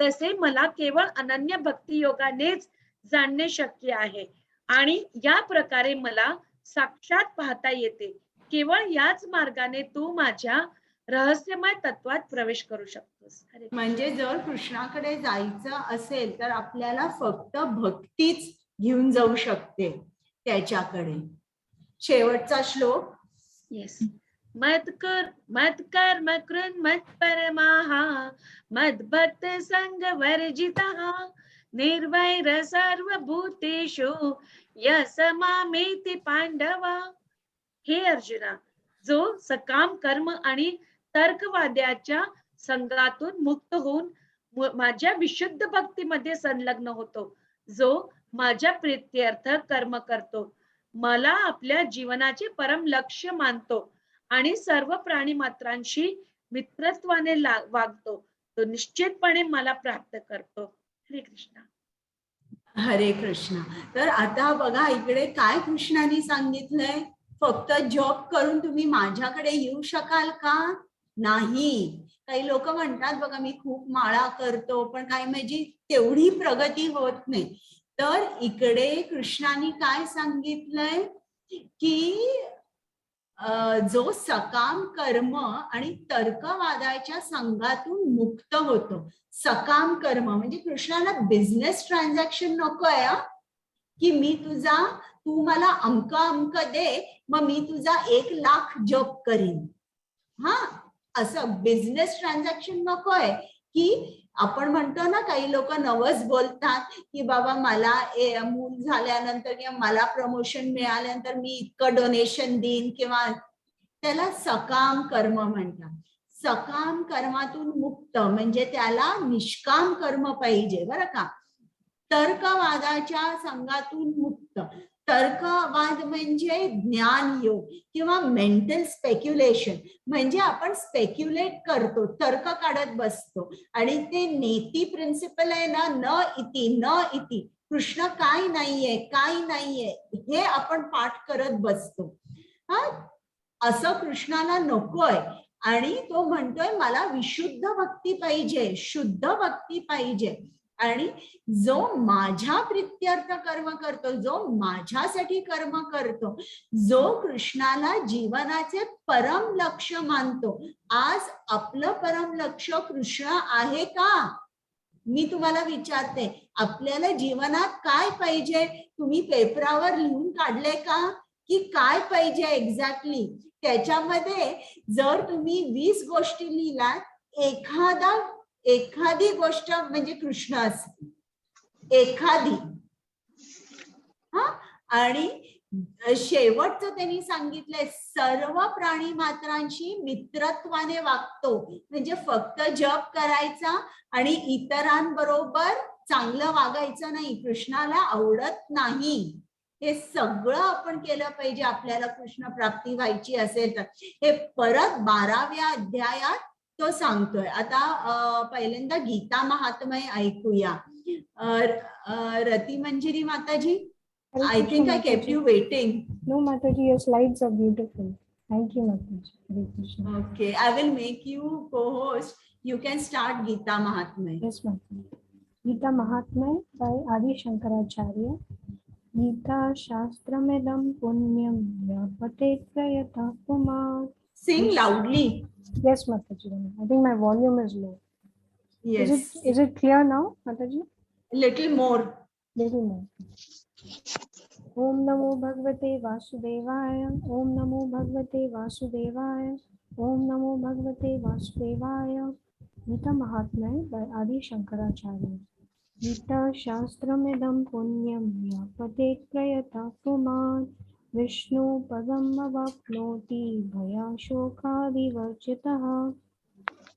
तसे मला केवळ अनन्य भक्ती योगानेच जाणणे शक्य आहे आणि या प्रकारे मला साक्षात पाहता येते. केवळ याच मार्गाने तू माझ्या रहस्यमय तत्वात प्रवेश करू शकतोस.
म्हणजे जर कृष्णाकडे जायचं असेल तर आपल्याला फक्त भक्तीच घेऊन जाऊ शकते त्याच्याकडे. शेवटचा श्लोक.
येस. मत कर्म कृन् मत परमाहा मद भक्त संग वर्जितः निर्वैर सर्वभूतेषु यस मामेति पांडवा. हे अर्जुना, जो सकाम कर्म आणि तर्कवाद्याच्या संघातून मुक्त होऊन माझ्या विशुद्ध भक्तीमध्ये संलग्न होतो, जो माझ्या प्रीत्यर्थ कर्म करतो, मला आपल्या जीवनाचे परम लक्ष्य मानतो आणि सर्व प्राणी मात्रांशी मित्रत्वाने वागतो, तो निश्चितपणे मला प्राप्त करतो. हरे कृष्ण.
हरे कृष्ण. तर आता बघा इकडे काय कृष्णाने सांगितलंय, फक्त जॉब करून तुम्ही माझ्याकडे येऊ शकाल का? नाही. काही लोक म्हणतात बघा मी खूप माळा करतो पण काही माझी तेवढी प्रगती होत नाही. तर इकडे कृष्णाने काय सांगितलंय की जो सकाम कर्म आणि तर्कवादाच्या संघातून मुक्त होतो. सकाम कर्म म्हणजे कृष्णाला बिझनेस ट्रान्झॅक्शन नकोय की मी तू मला अंक दे मग मी तुझा 1 लाख जप करीन. हा, असं बिझनेस ट्रान्झॅक्शन नकोय की आपण म्हणतो ना, काही लोक नवस बोलतात की बाबा मला मूल झाल्यानंतर किंवा मला प्रमोशन मिळाल्यानंतर मी इतकं डोनेशन देईन, किंवा त्याला सकाम कर्म म्हणतात. सकाम कर्मातून मुक्त म्हणजे त्याला निष्काम कर्म पाहिजे बरं का. तर्कवादाच्या संघातून मुक्त. तर्कवाद म्हणजे ज्ञान योग किंवा मेंटल स्पेक्युलेशन, म्हणजे आपण स्पेक्युलेट करतो, तर्क काढत बसतो आणि ते नेती प्रिन्सिपल आहे ना, न इति कृष्ण काय नाहीये हे आपण पाठ करत बसतो. हा, असं कृष्णाला नकोय आणि तो म्हणतोय मला विशुद्ध भक्ती पाहिजे, शुद्ध भक्ती पाहिजे. आणि जो माझ्या प्रित्यर्थ कर्म करतो, जो माझ्यासाठी कर्म करतो, जो कृष्णाला जीवनाचे परम लक्ष्य मानतो, आज आपलं परम लक्ष्य कृष्ण आहे का? मी तुम्हाला विचारते, आपल्याला जीवनात काय पाहिजे? तुम्ही पेपरावर लिहून काढले का की काय पाहिजे एक्झॅक्टली? त्याच्यामध्ये जर तुम्ही 20 गोष्टी लिहिलात, एखादी गोष्ट म्हणजे कृष्ण असते, एखादी. हा, आणि शेवटचं त्यांनी सांगितलंय, सर्व प्राणी मात्रांशी मित्रत्वाने वागतो, म्हणजे फक्त जप करायचा आणि इतरांबरोबर चांगलं वागायचं नाही, कृष्णाला आवडत नाही. हे सगळं आपण केलं पाहिजे आपल्याला कृष्ण प्राप्ती व्हायची असेल तर. हे परत 12व्या अध्यायात तो सांगतोय. आता पहिल्यांदा गीता महात्म्य ऐकूया. रती मंजिरी माताजी, I think I kept you waiting.
No, Mataji, your slides are beautiful. Thank you, Mataji. Hare Krishna.
Okay, I will make you co-host. You can start Gita Mahatmya.
Yes, Mataji. Gita Mahatmya by Adi Shankaracharya. Gita Shastramedam Punyam Vyapate Prayata Kumar.
Sing loudly.
Yes, Mataji. I think my volume is low.
Yes.
Is it clear now, Mataji?
Little more.
Little more. Om Namo Bhagavate Vasudevaya. Om Namo Bhagavate Vasudevaya. Om Namo Bhagavate Vasudevaya. Gita Mahatmya by Adi Shankaracharya. Gita Shastramedam Punyam Vyapate Prayata Puman. Vishnu Padam Avapnoti Bhaya Shokadivarjitaha.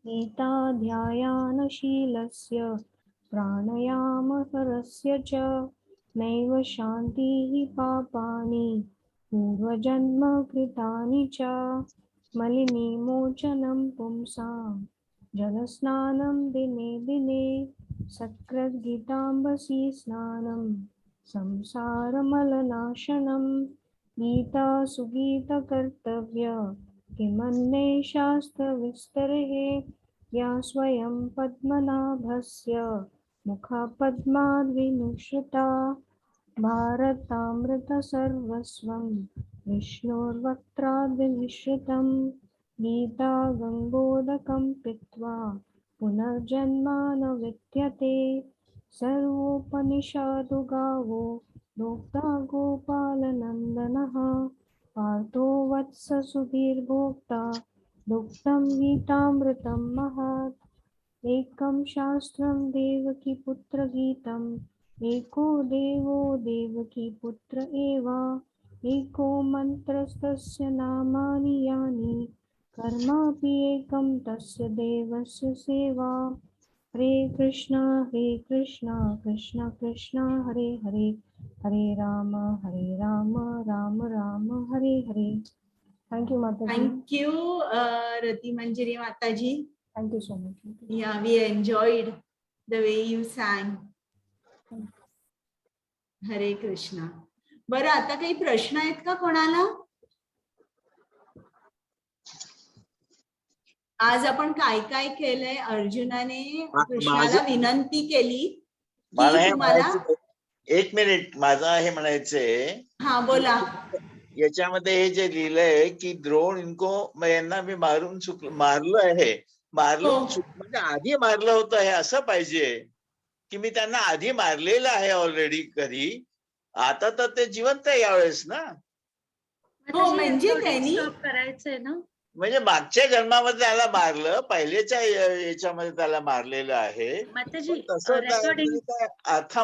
Gita Dhyayana Shilasya Pranayama Sarasya Cha. नैव शान्तिः पापानि पूर्वजन्म कृतानि च मलिनीमोचनं पुंसां जलस्नानं दिने दिने सकृद्गीताम्बसी स्नानं संसारमलनाशनं गीता सुगीतकर्तव्य किमन्ये शास्त्रविस्तरेः या स्वयं पद्मनाभस्य मुखपद्माद्विनुश्रुता भारतामृत सर्वस्वं विष्णोर्वक्त्राद्विनिश्रुतं गीता गङ्गोदकं पीत्वा पुनर्जन्म न विद्यते सर्वोपनिषदु गावो भोक्ता गोपालनन्दनः पार्थो वत्स सुधीर्भोक्ता दुग्धं गीतामृतं महत् एकं शास्त्रं देवकी पुत्र गीतम् एको देवो देवकी पुत्र एव एको मन्त्रस्तस्य नामानि यानि कर्मापि एकं तस्य देवस्य सेवा हरे Krishna Krishna Krishna Hare Hare Hare Ram Ram Ram Hare Hare. Thank you, Mataji.
Thank you, Rati Manjari Mataji.
Thank you so much.
Yeah, we enjoyed the way you sang. हरे कृष्णा. बरं, आता काही प्रश्न आहेत का कोणाला? आज आपण काय काय केलंय? अर्जुनाने कृष्णाला विनंती केली की तुम्हाला.
एक मिनिट, माझा हे म्हणायचंय.
हा, बोला.
याच्यामध्ये हे जे लिहिलंय की द्रोण इनको यांना मी मारलं आहे, म्हणजे आधी मारलं होतं, हे असं पाहिजे की मी त्यांना आधी मारलेलं आहे ऑलरेडी कधी, आता तर ते जिवंत आहे यावेळेस ना.
हो, म्हणजे त्यांनी
करायचंय ना,
म्हणजे मागच्या जन्मामध्ये त्याला मारलं, पहिल्याच्या याच्यामध्ये त्याला मारलेलं आहे.
माताजी
तसं
रेकॉर्डिंग
अख्खा